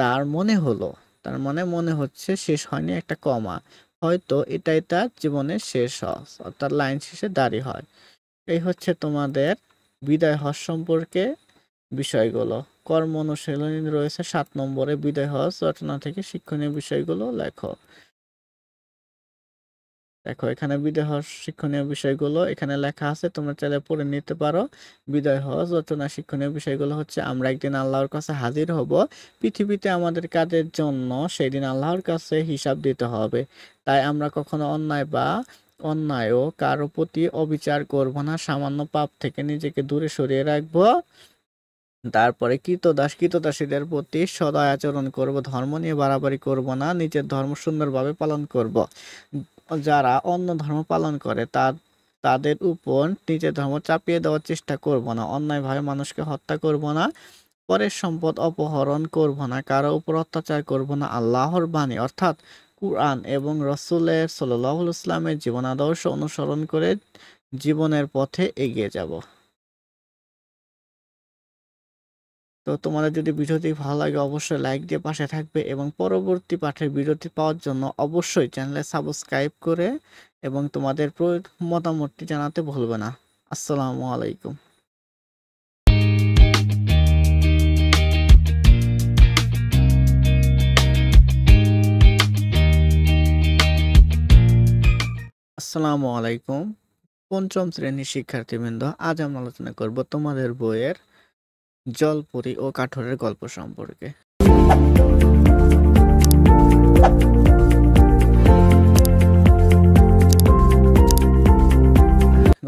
তার মনে হলো, তার মানে মনে হচ্ছে শেষ হয়নি, একটা কমা, হয়তো এটাই তার জীবনের শেষ হজ, অর্থাৎ লাইন শেষে দাড়ি হয়। এই হচ্ছে তোমাদের বিদায় হজ সম্পর্কে বিষয়গুলো। কর্ম অনুশীলনী রয়েছে 7 নম্বরে বিদায় হজ রচনা থেকে শিক্ষণীয় বিষয়গুলো লেখো। দেখো এখানে বিদায় হজ শিক্ষণীয় বিষয়গুলো এখানে লেখা আছে, তোমরা চাইলে পড়ে নিতে পারো। বিদায় হজ রচনা শিক্ষণীয় বিষয়গুলো হচ্ছে আমরা একদিন আল্লাহর কাছে হাজির হব। পৃথিবীতে আমাদের কাজের জন্য সেই দিন আল্লাহর কাছে হিসাব দিতে হবে। তাই আমরা কখনো অন্যায় বা অন্যায় ও কারো প্রতি অবিচার করব না, সামান্য পাপ থেকে নিজেকে দূরে সরিয়ে রাখবো। তারপরে কৃতদাসীদের প্রতি সদয় আচরণ করব, ধর্ম নিয়ে বাড়াবাড়ি করব না, নিজের ধর্ম সুন্দরভাবে পালন করব। যারা অন্য ধর্ম পালন করে তাদের উপর নিজের ধর্ম চাপিয়ে দেওয়ার চেষ্টা করব না, অন্যায়ভাবে মানুষকে হত্যা করব না, পরের সম্পদ অপহরণ করব না, কারো উপর অত্যাচার করব না। আল্লাহর বাণী অর্থাৎ কুরআন এবং রসুলের সাল্লাল্লাহু আলাইহি ওয়াসাল্লামের জীবন আদর্শ অনুসরণ করে জীবনের পথে এগিয়ে যাব। তো তোমাদের যদি ভিডিওটি ভালো লাগে অবশ্যই লাইক দিয়ে পাশে থাকবে এবং পরবর্তী পাঠের ভিডিওটি পাওয়ার জন্য অবশ্যই চ্যানেলে সাবস্ক্রাইব করে এবং তোমাদের মতামতটি জানাতে ভুলবে না। আসসালামু আলাইকুম। আসসালামু আলাইকুম। পঞ্চম শ্রেণীর শিক্ষার্থীবৃন্দ, আজ আমরা আলোচনা করব তোমাদের বইয়ের জলপরী ও কাঠুরের গল্প সম্পর্কে।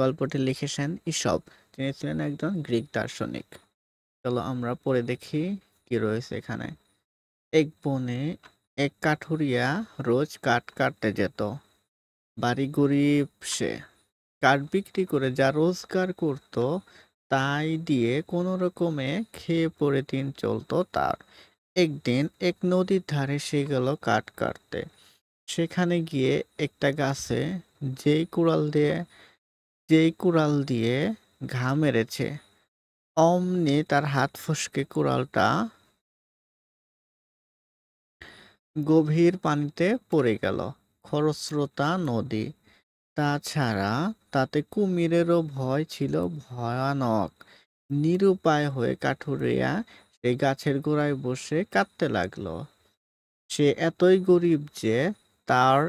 গল্পটি লিখেছেন ঈশপ, তিনি ছিলেন একজন গ্রিক দার্শনিক। চলো আমরা পড়ে দেখি কি রয়েছে এখানে। এক বনে এক কাঠুরিয়া রোজ কাঠ কাটতে যেত। বাড়ি গরিব সে, কাঠ বিক্রি করে যা রোজগার করত তাই দিয়ে কোনো রকমে খেয়ে পড়ে দিন চলতো তার। একদিন এক নদীর ধারে সে গেল কাঠ কাটতে। সেখানে গিয়ে একটা গাছে যেই কুড়াল দিয়ে ঘা মেরেছে, অমনি তার হাত ফসকে কুড়ালটা গভীর পানিতে পড়ে গেল। খরস্রোতা নদী। তাছাড়া তাতে কুমিরেরও ভয় ছিল ভয়ানক। নিরুপায় হয়ে কাঠুরিয়া সেই গাছের গোড়ায় বসে কাঁদতে লাগলো। সে এতই গরিব যে তার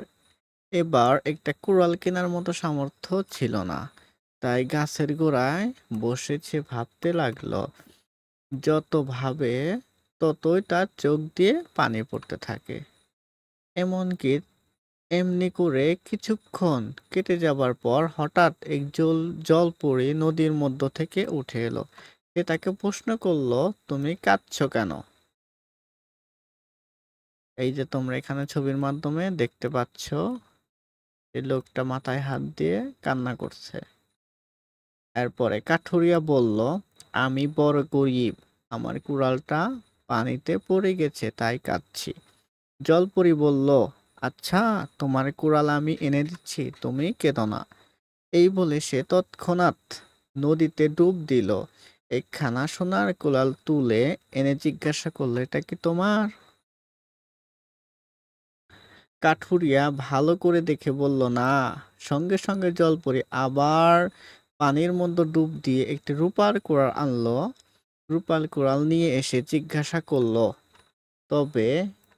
এবার একটা কুড়াল কেনার মতো সামর্থ্য ছিল না। তাই গাছের গোড়ায় বসে সে ভাবতে লাগলো। যত ভাবে ততই তার চোখ দিয়ে পানি পড়তে থাকে। এমনি করে কিছুক্ষণ কেটে যাবার পর হঠাৎ এক জলপরী নদীর মধ্য থেকে উঠে এলো। সে তাকে প্রশ্ন করলো, তুমি কাঁদছো কেন? এই যে তোমরা এখানে ছবির মাধ্যমে দেখতে পাচ্ছ, এই লোকটা মাথায় হাত দিয়ে কান্না করছে। এরপরে কাঠুরিয়া বলল, আমি বড় গরিব, আমার কুড়ালটা পানিতে পড়ে গেছে তাই কাঁদছি। জলপরী বলল, আচ্ছা, তোমার কুড়াল আমি এনে দিচ্ছি, তুমি কেঁদো না। এই বলে সে তৎক্ষণাৎ নদীতে ডুব দিল। একখানা সোনার কুড়াল তুলে এনে জিজ্ঞাসা করলো, এটা কি তোমার? কাঠুরিয়া ভালো করে দেখে বলল, না। সঙ্গে সঙ্গে জলপরী আবার পানির মধ্যে ডুব দিয়ে একটি রূপার কুড়াল আনলো। রূপার কুড়াল নিয়ে এসে জিজ্ঞাসা করলো, তবে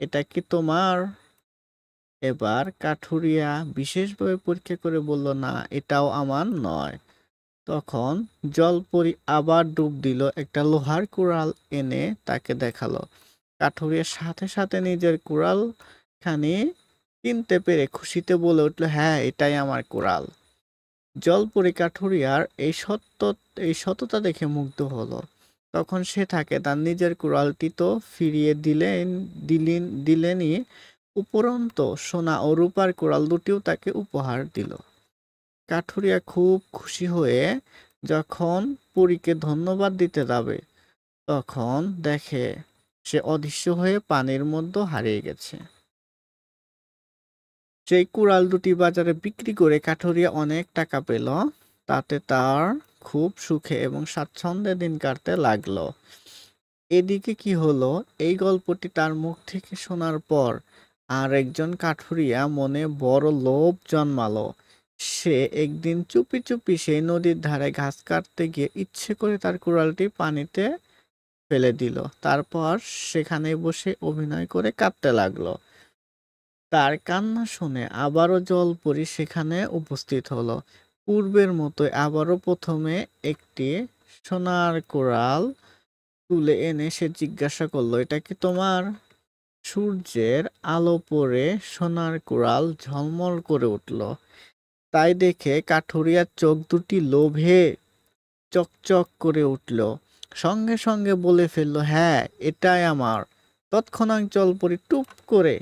এটা কি তোমার? এবার কাঠুরিয়া বিশেষভাবে পরীক্ষা করে বলল, না, এটাও আমার নয়। তখন জলপরী আবার ডুব দিল, একটা লোহার কুড়াল এনে তাকে দেখালো। কাঠুরিয়া সাথে সাথে নিজের কুড়াল খানি চিনতে পেরে খুশিতে বলে উঠল, হ্যাঁ, এটাই আমার কুড়াল। জলপরী কাঠুরিয়ার এই সততা দেখে মুগ্ধ হলো। তখন সে তাকে তার নিজের কুড়ালটি তো ফিরিয়ে দিলেনই, উপরন্তু সোনা ও রূপার কুড়াল দুটিও তাকে উপহার দিল। কাঠুরিয়া খুব খুশি হয়ে যখন পরীকে ধন্যবাদ দিতে যাবে, তখন দেখে সে অদৃশ্য হয়ে পানির মধ্যে হারিয়ে গেছে। সেই কুড়াল দুটি বাজারে বিক্রি করে কাঠুরিয়া অনেক টাকা পেল। তাতে তার খুব সুখে এবং স্বাচ্ছন্দ্যে দিন কাটতে লাগলো। এদিকে কি হলো, এই গল্পটি তার মুখ থেকে শোনার পর আর একজন কাঠুরিয়া মনে বড় লোভ জন্মালো। সে একদিন চুপি চুপি সেই নদীর ধারে ঘাস কাটতে গিয়ে ইচ্ছে করে তার কুড়ালটি পানিতে ফেলে দিল। তারপর সেখানে বসে অভিনয় করে কাঁদতে লাগলো। তার কান্না শুনে আবারও জলপরী সেখানে উপস্থিত হলো। পূর্বের মতোই আবারও প্রথমে একটি সোনার কুড়াল তুলে এনে সে জিজ্ঞাসা করলো, এটা কি তোমার? সূর্যের আলো পড়ে সোনার কুড়াল ঝলমল করে উঠল। তাই দেখে কাঠুরিয়ার চোখ দুটি লোভে চকচক করে উঠল। সঙ্গে সঙ্গে বলে ফেলল, হ্যাঁ, এটাই আমার। তৎক্ষণাৎ জলপরি টুপ করে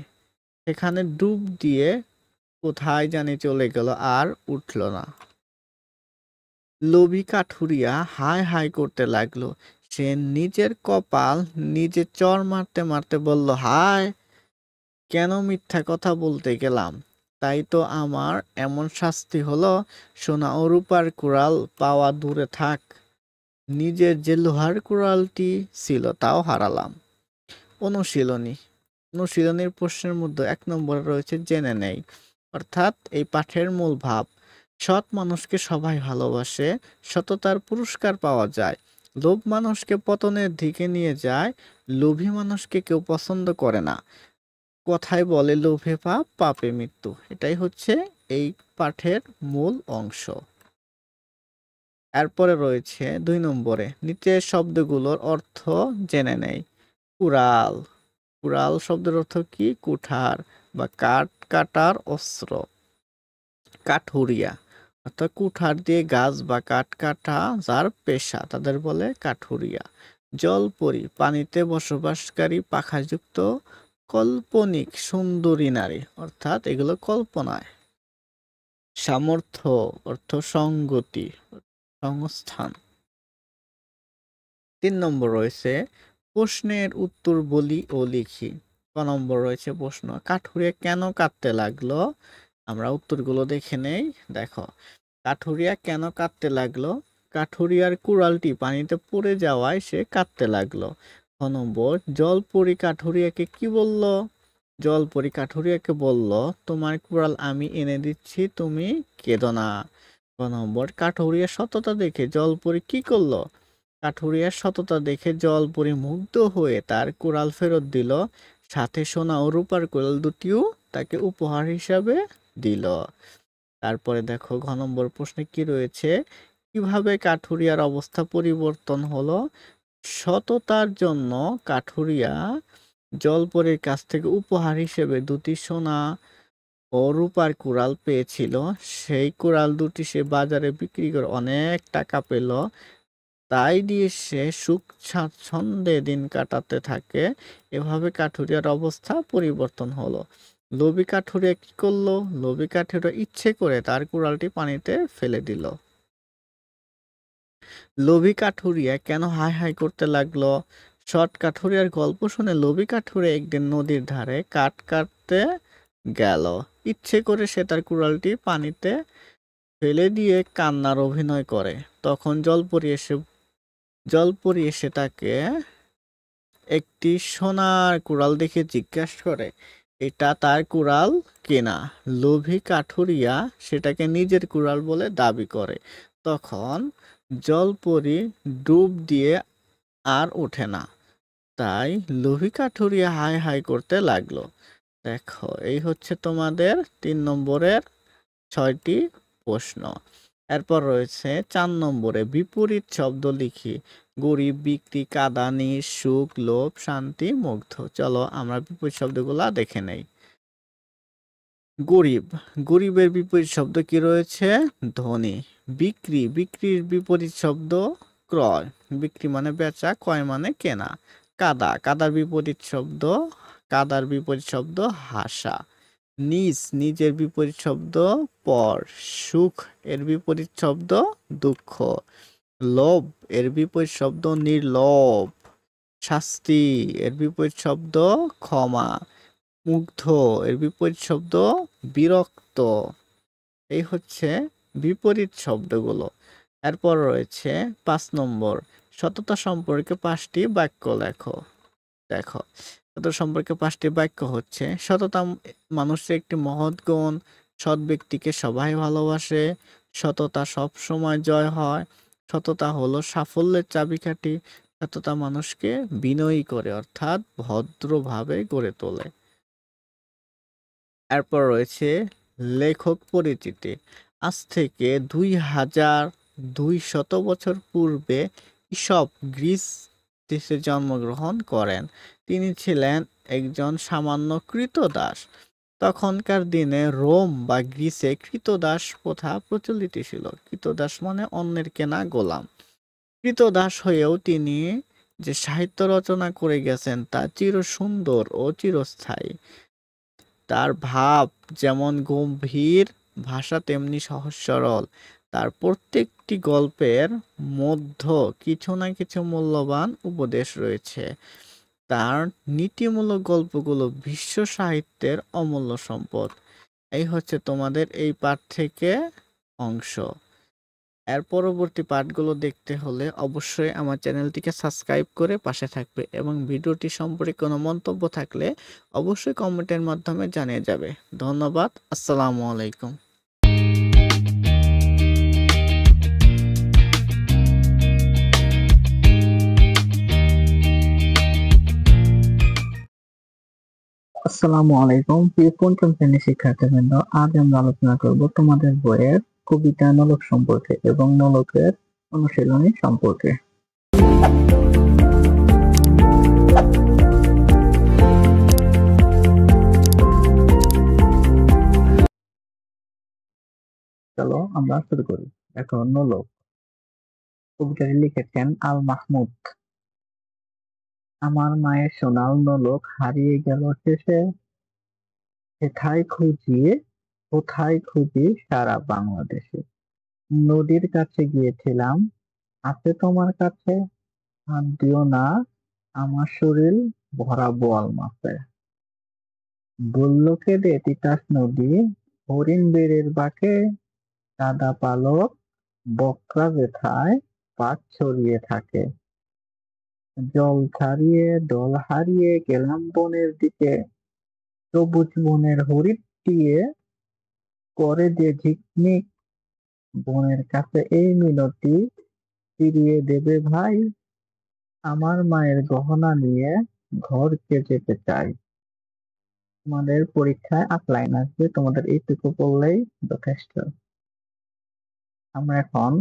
সেখানে ডুব দিয়ে কোথায় জানি চলে গেল, আর উঠল না। লোভী কাঠুরিয়া হায় হায় করতে লাগলো। সে নিজের কপাল নিজে চড় মারতে মারতে বলল, হায়, কেন মিথ্যা কথা বলতে গেলাম। তাই তো আমার এমন শাস্তি হলো। সোনা ও রূপার কুড়াল পাওয়া দূরে থাক, নিজের যে লোহার কুড়ালটি ছিল তাও হারালাম। অনুশীলনী। অনুশীলনীর প্রশ্নের মধ্যে 1 নম্বরে রয়েছে জেনে নেই। অর্থাৎ এই পাঠের মূল ভাব, সৎ মানুষকে সবাই ভালোবাসে, সততার পুরস্কার পাওয়া যায়। লোভ মানুষকে পতনের দিকে নিয়ে যায়, লোভী মানুষকে কেউ পছন্দ করে না। কথায় বলে, লোভে পাপ, পাপে মৃত্যু। এটাই হচ্ছে এই পাঠের মূল অংশ। এরপরে রয়েছে 2 নম্বরে, নিচের শব্দগুলোর অর্থ জেনে নেই। কুড়াল। কুড়াল শব্দের অর্থ কি? কুঠার বা কাঠ কাটার অস্ত্র। কাঠুরিয়া অর্থাৎ কুঠার দিয়ে গাছ বা কাঠ কাটা যার পেশা তাদের বলে কাঠুরিয়া। জলপরি, পানিতে বসবাসকারী পাখাযুক্ত কল্পনিক সুন্দরী নারী, অর্থাৎ এগুলো কল্পনায়। সামর্থ্য অর্থ সংগতি, সংস্থান। 3 নম্বর রয়েছে প্রশ্নের উত্তর বলি ও লিখি। ক নম্বর রয়েছে প্রশ্ন, কাঠুরিয়া কেন কাঁদতে লাগলো? আমরা উত্তরগুলো দেখে নেই। দেখো, কাঠুরিয়া কেন কাঁদতে লাগলো? কাঠুরিয়ার কুড়ালটি পানিতে পড়ে যাওয়ায় সে কাঁদতে লাগলো। খ নম্বর, জলপরি কাঠুরিয়াকে কি বলল? জলপরি কাঠুরিয়াকে বলল, তোমার কুড়াল আমি এনে দিচ্ছি, তুমি কেঁদো না। ক নম্বর, কাঠুরিয়ার সততা দেখে জলপরি কি করলো? কাঠুরিয়ার সততা দেখে জলপরি মুগ্ধ হয়ে তার কুড়াল ফেরত দিল, সাথে সোনা ও রূপার কুড়াল দুটিও তাকে উপহার হিসাবে দিল। তারপরে দেখো, ঘ নম্বর প্রশ্নে কি রয়েছে, কিভাবে কাঠুরিয়ার অবস্থা পরিবর্তন হলো? সততার জন্য কাঠুরিয়া জলপরির কাছ থেকে উপহার হিসেবে দুটি সোনা ও রূপার কুড়াল পেয়েছিল। সেই কুড়াল দুটি সে বাজারে বিক্রি করে অনেক টাকা পেল। তাই দিয়ে সে সুখ স্বাচ্ছন্দ্যে দিন কাটাতে থাকে। এভাবে কাঠুরিয়ার অবস্থা পরিবর্তন হলো। লোভী কাঠুরিয়া কি করলো? লোভী কাঠুরিয়া ইচ্ছে করে তার কুড়ালটি পানিতে ফেলে দিল। লোভী কাঠুরিয়া কেন হাই হাই করতে লাগলো? সৎ কাঠুরিয়ার গল্প শুনে লোভী কাঠুরিয়া একদিন নদীর ধারে কাঠ কাটতে গেল। ইচ্ছে করে সে তার কুড়ালটি পানিতে ফেলে দিয়ে কান্নার অভিনয় করে। তখন জলপরি এসে তাকে একটি সোনার কুড়াল দেখে জিজ্ঞাসা করে, এটা তার কুড়াল কিনা? লোভী কাঠুরিয়া সেটাকে নিজের কুড়াল বলে দাবি করে। তখন জলপরি ডুব দিয়ে আর ওঠে না। তাই লোভী কাঠুরিয়া হাই হাই করতে লাগলো। দেখো, এই হচ্ছে তোমাদের 3 নম্বরের 6টি প্রশ্ন। এরপর রয়েছে 4 নম্বরে, বিপরীত শব্দ লিখি। গরিব, বিক্রি, কাঁদানি, সুখ, লোভ, শান্তি, মুগ্ধ। চলো আমরা বিপরীত শব্দগুলা দেখে নেই। গরিব, গরিবের বিপরীত শব্দ কি রয়েছে? ধনী। বিক্রি, বিক্রির বিপরীত শব্দ ক্রয়। বিক্রি মানে বেচা, ক্রয় মানে কেনা। কাদা, কাদার বিপরীত শব্দ হাসা। নিজ, নিজের বিপরীত শব্দ পর। সুখ এর বিপরীত শব্দ দুঃখ। লোভ এর বিপরীত শব্দ নির্লোভ। শাস্তি এর বিপরীত শব্দ ক্ষমা। মুগ্ধ এর বিপরীত শব্দ বিরক্ত। এই হচ্ছে বিপরীত শব্দগুলো। এরপর রয়েছে 5 নম্বর, সততা সম্পর্কে 5টি বাক্য লেখো। দেখো, সততা সম্পর্কে 5টি বাক্য হচ্ছে, সততা মানুষের একটি মহৎ গুণ, সৎ ব্যক্তিকে সবাই ভালোবাসে, সততা সব সময় জয় হয়, সততা হলো সাফল্যের চাবিকাঠি, সততা মানুষকে বিনয়ী করে অর্থাৎ ভদ্রভাবে গড়ে তোলে। এরপর রয়েছে লেখক পরিচিতি। আজ থেকে 2200 বছর পূর্বে ঈসপ গ্রিস দেশে জন্মগ্রহণ করেন। তিনি ছিলেন একজন সামান্য ক্রীতদাস। তখনকার দিনে রোম বা গ্রিসে ক্রীতদাস প্রথা প্রচলিত ছিল। ক্রীতদাস মানে অন্যের কেনা গোলাম। ক্রীতদাস হয়েও তিনি যে সাহিত্য রচনা করে গেছেন তা চিরসুন্দর ও চিরস্থায়ী। তার ভাব যেমন গম্ভীর, ভাষা তেমনি সহজ সরল। তার প্রত্যেকটি গল্পের মধ্য কিছু না কিছু মূল্যবান উপদেশ রয়েছে। তার নীতিমূলক গল্পগুলো বিশ্ব সাহিত্যের অমূল্য সম্পদ। এই হচ্ছে তোমাদের এই পাঠ থেকে অংশ। এর পরবর্তী পাঠগুলো দেখতে হলে অবশ্যই আমার চ্যানেলটিকে সাবস্ক্রাইব করে পাশে থাকবে এবং ভিডিওটি সম্পর্কে কোনো মন্তব্য থাকলে অবশ্যই কমেন্টের মাধ্যমে জানিয়ে যাবে। ধন্যবাদ। আসসালামু আলাইকুম। আসসালামু আলাইকুম প্রিয় পঞ্চম শ্রেণীর শিক্ষার্থীবৃন্দ, আজ আমরা আলোচনা করব তোমাদের বইয়ের কবিতা নোলক সম্পর্কে এবং নোলকের অনুশীলনী সম্পর্কে। চলো আমরা শুরু করি। এখন নোলক কবিতাটি লিখেছেন আল মাহমুদ। আমার মায়ের সোনাল নোলক হারিয়ে গেল শেষে, কোথায় খুঁজি সারা বাংলাদেশে। নদীর কাছে গিয়েছিলাম, আছে তোমার কাছে, হাত দিও না, আমার শরীর ভরা বোয়াল মাছে। বলল কেঁদে তিতাস নদী, হরিণ বেড়ের বাঁকে, কাদা পালক বকরা যেথায় পাক ছড়িয়ে থাকে। জল ছাড়িয়ে দল হারিয়ে গেলাম বনের দিকে, সবুজ বনের হরিণ দিয়ে করে যে ঝিকমিক। বনের কাছে এই মিনতি, ফিরিয়ে দেবে ভাই, আমার মায়ের গহনা নিয়ে ঘরকে যেতে চাই। তোমাদের পরীক্ষায় 8 লাইন আসবে, তোমাদের এইটুকু পড়লেই যথেষ্ট। আমরা এখন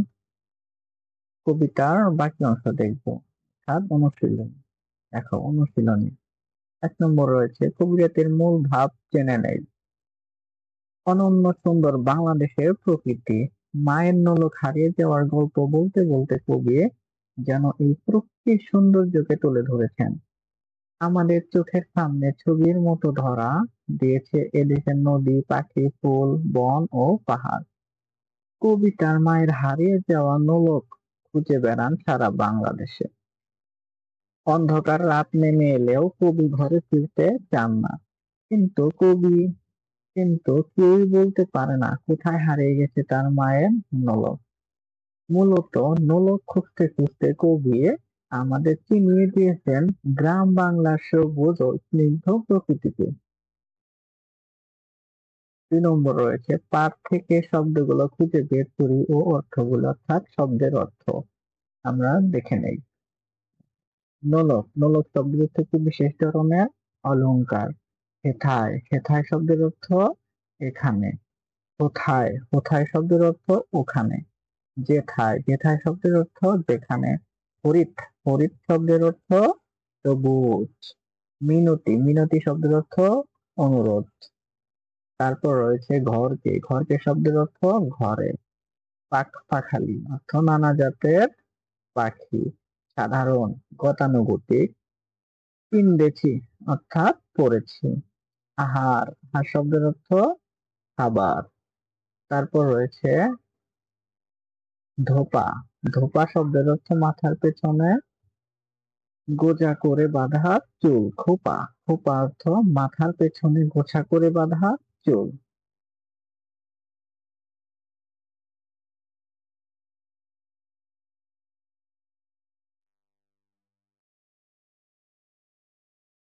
কবিতার বাকি অংশ দেখব, অর্থাৎ অনুশীলনী। দেখো অনুশীলনী 1 নম্বর রয়েছে কবিতাটির মূল ভাব জেনে নেই। অনন্য সুন্দর বাংলাদেশের প্রকৃতি, মায়ের নোলক হারিয়ে যাওয়ার গল্প বলতে বলতে কবি যেন এই প্রকৃতির সৌন্দর্যকে তুলে ধরেছেন। আমাদের চোখের সামনে ছবির মতো ধরা দিয়েছে এদেশের নদী, পাখি, ফুল, বন ও পাহাড়। কবি তার মায়ের হারিয়ে যাওয়া নোলক খুঁজে বেড়ান সারা বাংলাদেশে। অন্ধকার রাত নেমে এলেও কবি ঘরে ফিরতে চান না। কিন্তু কেউই বলতে পারে না কোথায় হারিয়ে গেছে তার মায়ের নোলক। মূলত নোলক খুঁজতে খুঁজতে কবি আমাদের চিনিয়ে দিয়েছেন গ্রাম বাংলার সবুজ ও স্নিগ্ধ প্রকৃতিকে। 2 নম্বর রয়েছে পাঠ থেকে শব্দগুলো খুঁজে বের করি ও অর্থগুলো, অর্থাৎ শব্দের অর্থ আমরা দেখে নেই। নোলক শব্দের থেকে বিশেষ ধরনের অলংকার। হেথায় শব্দের অর্থ এখানে। কোথায় শব্দের অর্থ ওখানে। যেথায় শব্দের অর্থ যেখানে। হরিৎ শব্দের অর্থ সবুজ। মিনতি শব্দের অর্থ অনুরোধ। তারপর রয়েছে ঘরকে শব্দের অর্থ ঘরে। পাখালি অর্থ নানা জাতের পাখি। সাধারণ গতানুগতিক। কিনবেছি অর্থাৎ পড়েছি। আহার শব্দের অর্থ খাবার। তারপর রয়েছে ধোপা শব্দের অর্থ মাথার পেছনে গোজা করে বাঁধা চুল। খোপা অর্থ মাথার পেছনে গোছা করে বাঁধা চুল।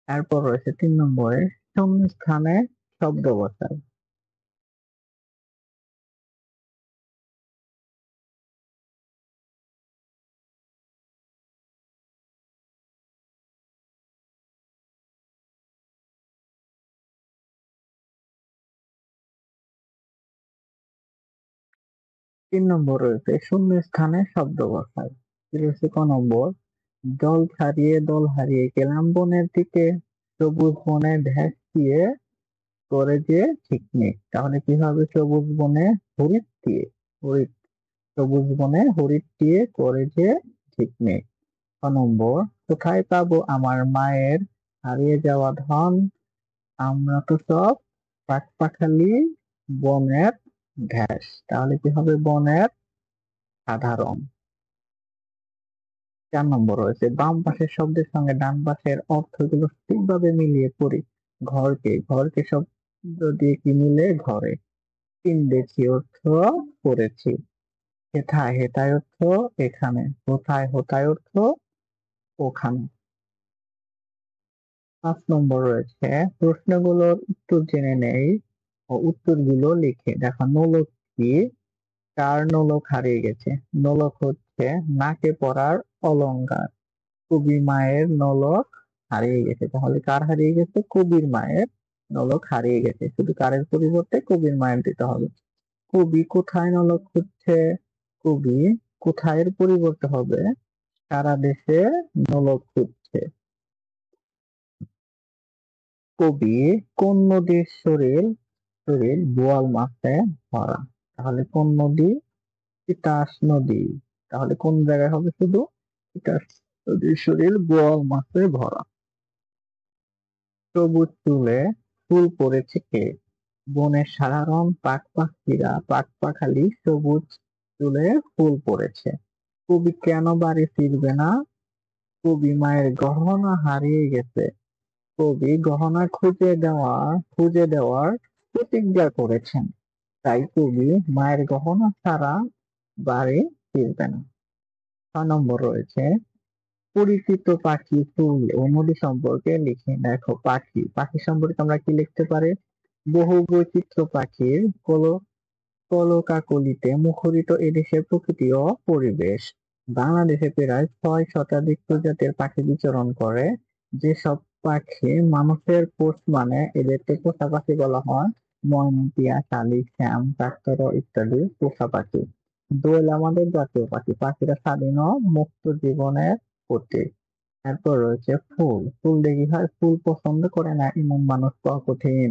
এরপর রয়েছে 3 নম্বরে শূন্যস্থানে শব্দ বসাই। তিন নম্বর রয়েছে শূন্যস্থানে শব্দ বসাই। রয়েছে ক নম্বর জল ছাড়িয়ে দল হারিয়ে গেলাম বনের দিকে, সবুজ বনে ভ্যাস দিয়ে করে যে ঠিক নেই, তাহলে কি হবে? সবুজ বনে হরিৎ দিয়ে, হরিৎ, সবুজ বনে হরিৎ দিয়ে করে যে ঠিক নেই। 6 নম্বর, কোথায় পাবো আমার মায়ের হারিয়ে যাওয়া ধন? আমরা তো সব পাখপাখালি বনের ঘাস, তাহলে কি হবে? বনের সাধারণ। 4 নম্বর রয়েছে, বাম পাশের শব্দের সঙ্গে ডান পাশের অর্থগুলো ঠিকভাবে মিলিয়ে পড়ি। ঘরকে, ঘরকে শব্দ দিয়ে কি মিলে? ঘরে। ইংরেজি অর্থ পড়েছি। হেথায়, হেথায় অর্থ এখানে। হোথায়, হোথায় অর্থ ওখানে। 5 নম্বর রয়েছে, প্রশ্নগুলোর উত্তর জেনে নেই ও উত্তরগুলো লিখে। দেখো, নোলক কি? কার নোলক হারিয়ে গেছে? নোলক হচ্ছে নাকে পরার অলংকার। কবি মায়ের নোলক হারিয়ে গেছে, তাহলে কার হারিয়ে গেছে? কবির মায়ের নোলক হারিয়ে গেছে, শুধু কারের পরিবর্তে কবির মায়ের দিতে হবে। কবি কোথায় নোলক খুঁজছে? কবি কোথায়ের পরিবর্তে হবে সারা দেশে নোলক খুঁজছে। কবি কোন নদীর শরীর শরীর বোয়াল মাছে ভরা? তাহলে কোন নদী? তিতাস নদী। তাহলে কোন জায়গায় হবে? শুধু তিতাস নদীর শরীর বোয়াল মাছে ভরা। সবুজ চুলে ফুল পড়েছে কে? বনের সাধারণ পাখপাখিরা, পাখপাখালি সবুজ চুলে ফুল পড়েছে। কবি কেন বাড়ি ফিরবে না? কবি মায়ের গহনা হারিয়ে গেছে। কবি গহনা খুঁজে দেওয়ার প্রতিজ্ঞা করেছেন, তাই কবি মায়ের গহনা ছাড়া বাড়ি ফিরবে না। 6 নম্বর রয়েছে, পরিচিত পাখি, ফুল ও নদী সম্পর্কে লিখে। দেখো, পাখি, পাখি সম্পর্কে আমরা কি লিখতে পারি? বহু বৈচিত্র্য পাখির কলকাকলিতে মুখরিত এদেশের প্রকৃতি ও পরিবেশ। বাংলাদেশে প্রায় 6 শতাধিক প্রজাতির পাখি বিচরণ করে। যেসব পাখি মানুষের পোষ মানে এদেরকে পোষা পাখি বলা হয়। ময়না, টিয়া, শালিক, শ্যাম, কাকতাড়ুয়া ইত্যাদি পোষা পাখি। দোয়েল আমাদের জাতীয় পাখি। পাখিরা স্বাধীন ও মুক্ত জীবনের প্রতীক। এরপর রয়েছে ফুল। ফুল দেখি হয়, ফুল পছন্দ করে না এমন মানুষ পাওয়া কঠিন।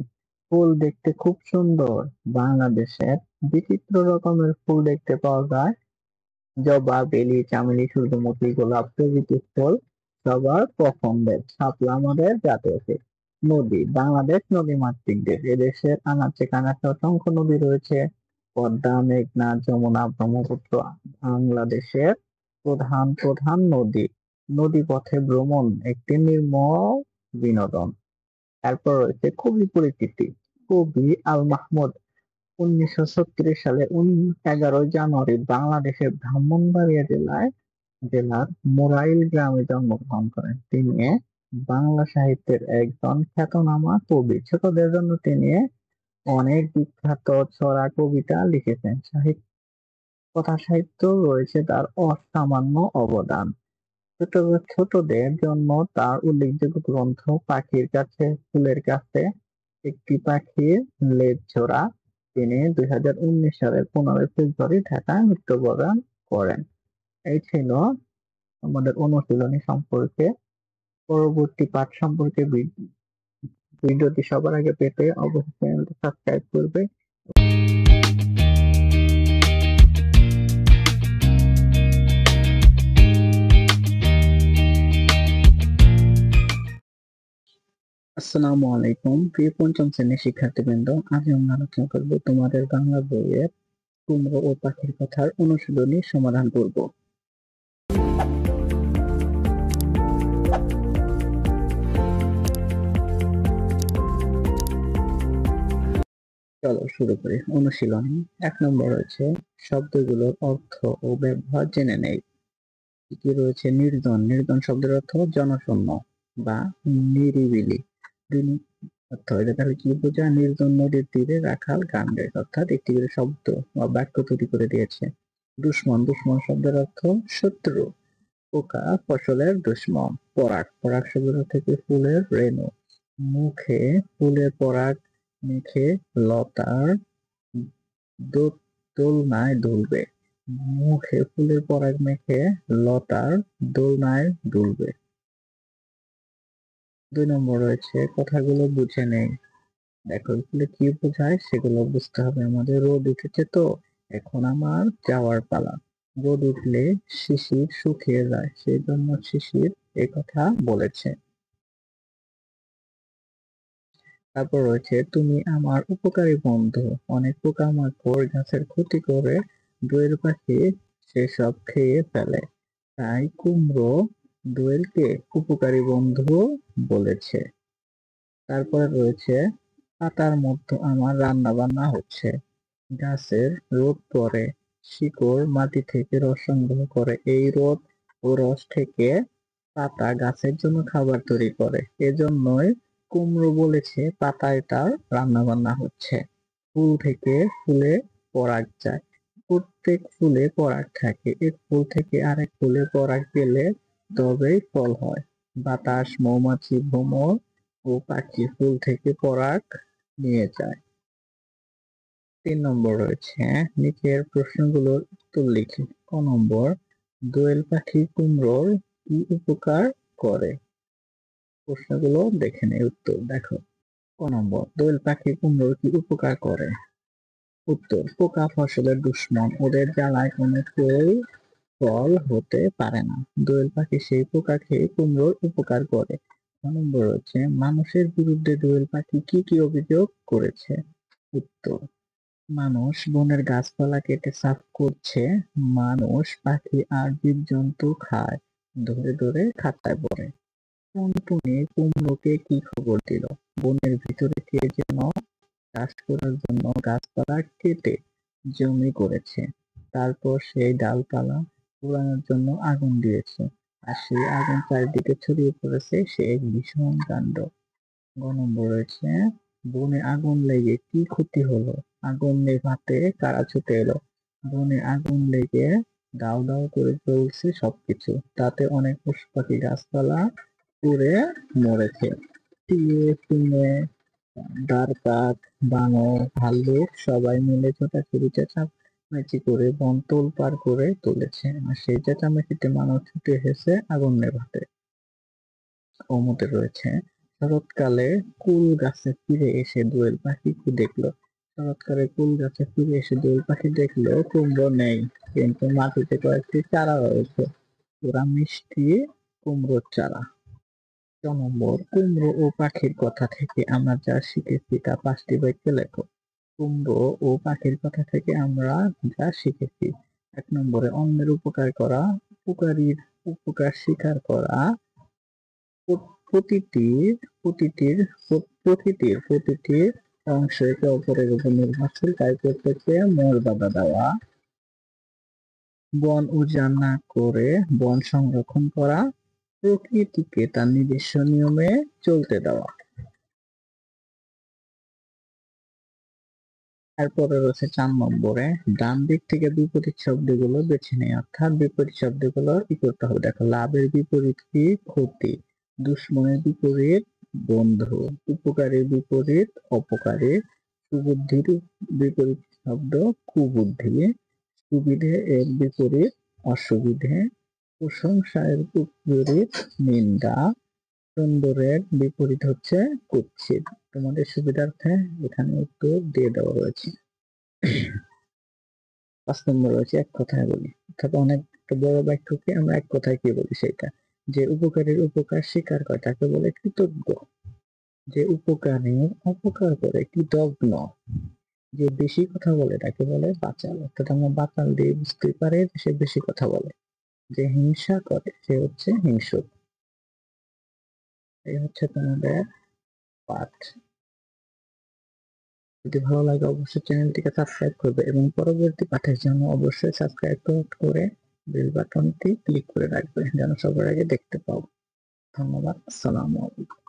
ফুল দেখতে খুব সুন্দর। বাংলাদেশের বিচিত্র রকমের ফুল দেখতে পাওয়া যায়। জবা, বেলি, চামেলি, সূর্যমুখী, গোলাপ প্রভৃতি ফুল সবার পছন্দের। শাপলা আমাদের জাতীয় ফুল। নদী, বাংলাদেশ নদীমাতৃক দেশ। এদেশের আনাচে কানাচে অসংখ্য নদী রয়েছে। পদ্মা, মেঘনা, যমুনা, ব্রহ্মপুত্র বাংলাদেশের প্রধান প্রধান নদী। নদীপথে ভ্রমণ একটি নির্মল বিনোদন। তারপর রয়েছে কবি পরিচিতি। কবি আল মাহমুদ 1936 সালে 11 জানুয়ারি বাংলাদেশের ব্রাহ্মণবাড়িয়া জেলার মোরাইল গ্রামে জন্মগ্রহণ করেন। তিনি বাংলা সাহিত্যের একজন খ্যাতনামা কবি। ছোটদের জন্য তিনি অনেক বিখ্যাত ছড়া, কবিতা লিখেছেন। কথা সাহিত্য রয়েছে তার অসামান্য অবদান। ছোটদের জন্য তার উল্লেখযোগ্য গ্রন্থ পাখির কাছে, ফুলের কাছে, একটি পাখির লেজ ছোড়া। তিনি 2019 সালের 15 ফেব্রুয়ারি ঢাকায় মৃত্যুবরণ করেন। এই ছিল আমাদের অনুশীলনী সম্পর্কে। পরবর্তী পাঠ সম্পর্কে ভিডিওটি সবার আগে পেতে অবশ্যই চ্যানেলটি সাবস্ক্রাইব করবে। আসসালামু আলাইকুম, প্রিয় পঞ্চম শ্রেণীর শিক্ষার্থীবৃন্দ। আজ আমরা আলোচনা করব তোমাদের বাংলা বইয়ের কুমড়ো ও পাখির কথার অনুশীলনী সমাধান করব। চলো শুরু করি। অনুশীলনী 1 নম্বর রয়েছে, শব্দগুলোর অর্থ ও ব্যবহার জেনে নেই। কি রয়েছে? নির্জন। নির্জন শব্দের অর্থ জনশূন্য বা নিরিবিলি। অর্থ এটা তাহলে কি বোঝায়? নির্জন নদীর তীরে রাখাল গান গায়, অর্থাৎ একটি করে শব্দ বা বাক্য তৈরি করে দিয়েছে। দুশ্মন। দুশ্মন শব্দের অর্থ শত্রু। পোকা ফসলের দুশ্মন। পরাগ। পরাগ শব্দের অর্থ কি? ফুলের রেণু। মুখে ফুলের পরাগ মেখে লতার দোলনায় দুলবে। মুখে ফুলের পরাগ মেখে লতার দোলনায় দুলবে। 2 নম্বর রয়েছে, কথাগুলো বুঝে নেই। দেখো এগুলো কি বোঝায় সেগুলো বুঝতে হবে আমাদের। রোদ উঠেছে তো, এখন আমার যাওয়ার পালা। রোদ উঠলে শিশির শুকিয়ে যায়, সেই জন্য শিশির এ কথা বলেছে। তারপর রয়েছে তুমি আমার উপকারী বন্ধু, অনেক পোকামাকড় গাছের ক্ষতি করে, দোয়েল পাখি সেসব খেয়ে ফেলে, তাই কুমড়ো দোয়েলকে উপকারী বন্ধু বলেছে। তারপরে রয়েছে পাতার মধ্যে আমার রান্না বান্না হচ্ছে, গাছের রোদ পড়ে, শিকড় মাটি থেকে রস সংগ্রহ করে, এই রোদ ও রস থেকে পাতা গাছের জন্য খাবার তৈরি করে, এজন্যই কুমড়ো বলেছে পাতায় তার রান্না বান্না হচ্ছে। ফুল থেকে ফুলে পরাগ যায়, প্রত্যেক ফুলে পরাগ থাকে, এক ফুল থেকে আরেক ফুলে পরাগ পেলে তবেই ফল হয়। বাতাস, মৌমাছি, ভ্রমর ও পাখি ফুল থেকে পরাগ নিয়ে যায়। ৩ নম্বর রয়েছে নিচের প্রশ্নগুলোর উত্তর লিখি। ক নম্বর, দোয়েল পাখি কুমড়োর কি উপকার করে? প্রশ্নগুলো দেখে নেই, উত্তর দেখো। ক নম্বর, দোয়েল পাখি কুমড়োর কি উপকার করে? উত্তর, পোকা ফসলের দুশ্মন, ওদের জ্বালায় কোনো ফল হতে পারে না, দোয়েল পাখি সেই পোকা খেয়ে কুমড়োর উপকার করে। ক নম্বর হচ্ছে মানুষের বিরুদ্ধে দোয়েল পাখি কি কি অভিযোগ করেছে? উত্তর, মানুষ বনের গাছপালা কেটে সাফ করছে, মানুষ পাখি আর জীবজন্তু খায়, ধরে ধরে খাতায় পড়ে। টুনটুনি কুমড়োকে কি খবর দিল? বনের ভিতরে কে যেন চাষ করার জন্য গাছপালা কেটে জমি করেছে, তারপর সেই ডালপালা পোড়ানোর জন্য আগুন দিয়েছে, আর সেই আগুন চারিদিকে ছড়িয়ে পড়েছে, সে এক ভীষণ কাণ্ড। গ নম্বর রয়েছে বনে আগুন লেগে কি ক্ষতি হলো? আগুন নেভাতে কারা ছুটে এলো? বনে আগুন লেগে দাউ দাউ করে জ্বলছে সবকিছু, তাতে অনেক পশু পাখি গাছপালা পুড়ে মরেছে। টিয়ে টিঙে দাঁড়কাক, বানর, ভাল্লুক সবাই মিলে ছোটাছুটি চেঁচামেচি করে বন তোলপাড় করে তুলেছে, আর সেই চেঁচামেচিতে মানুষ ছুটে এসেছে আগুন নেভাতে। ওমতে রয়েছে শরৎকালে কুল গাছে ফিরে এসে দোয়েল পাখি কি দেখলো? শরৎকালে কুল গাছে ফিরে এসে দোয়েল পাখি দেখলো কুমড়ো নেই, কিন্তু মাটিতে কয়েকটি চারা রয়েছে, ওরা মিষ্টি কুমড়োর চারা। ক নম্বর, কুমড়ো ও পাখির কথা থেকে আমরা যা শিখেছি তা 5টি বাক্যে লেখো। কুমড়ো ও পাখির কথা থেকে আমরা যা শিখেছি। 1 নম্বরে অন্যের উপকার করা, উপকারীর উপকার স্বীকার করা, প্রতিটির প্রতিটির প্রতিটি অংশ একে অপরের উপর নির্ভরশীল, তাই প্রত্যেককে মর্যাদা দেওয়া, বন উজাড় না করে বন সংরক্ষণ করা, প্রকৃতিকে তার নিজস্ব নিয়মে চলতে দেওয়া। তারপরে রয়েছে 4 নম্বরে ডান দিক থেকে বিপরীত শব্দগুলো বেছে নেই, অর্থাৎ বিপরীত শব্দগুলো কি করতে হবে? দেখো, লাভের বিপরীত কি? ক্ষতি। দুশ্মনের বিপরীত বন্ধু। উপকারীর বিপরীত অপকারী। সুবুদ্ধির বিপরীত শব্দ কুবুদ্ধি। সুবিধে এর বিপরীত অসুবিধে। প্রশংসা এর বিপরীত নিন্দা। সুন্দরের বিপরীত হচ্ছে কুৎসিত। তোমাদের সুবিধার্থে এখানে উত্তর দিয়ে দেওয়া রয়েছে। 5 নম্বর রয়েছে এক কথায় বলি, অর্থাৎ অনেক বড় বাক্যকে আমরা এক কথায় কি বলি? সেটা যে উপকারীর উপকার স্বীকার করে তাকে বলে কৃতজ্ঞ, যে উপকারীর অপকার করে কৃতজ্ঞ, যে বেশি কথা বলে তাকে বলে বাচাল, অর্থাৎ আমরা বাচাল দিয়ে বুঝতে পারি যে সে বেশি কথা বলে। যে হিংসা করে সে হচ্ছে হিংসুক। এই হচ্ছে তোমাদের পাঠ। যদি ভালো লাগে অবশ্যই চ্যানেলটিকে সাবস্ক্রাইব করবে এবং পরবর্তী পাঠের জন্য অবশ্যই সাবস্ক্রাইব করে বেল বাটনটি ক্লিক করে রাখবে যেন সবার আগে দেখতে পাও। ধন্যবাদ। আসসালামু আলাইকুম।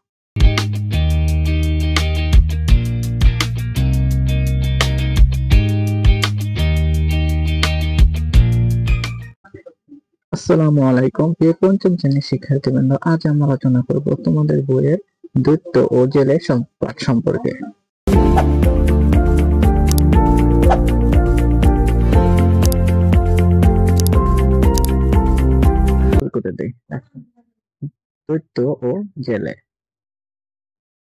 আসসালামু আলাইকুম প্রিয় পঞ্চম শ্রেণীর শিক্ষার্থীবৃন্দ, আজ আমরা আলোচনা করব তোমাদের বইয়ের দৈত্য ও জেলে পাঠ সম্পর্কে। দৈত্য ও জেলে।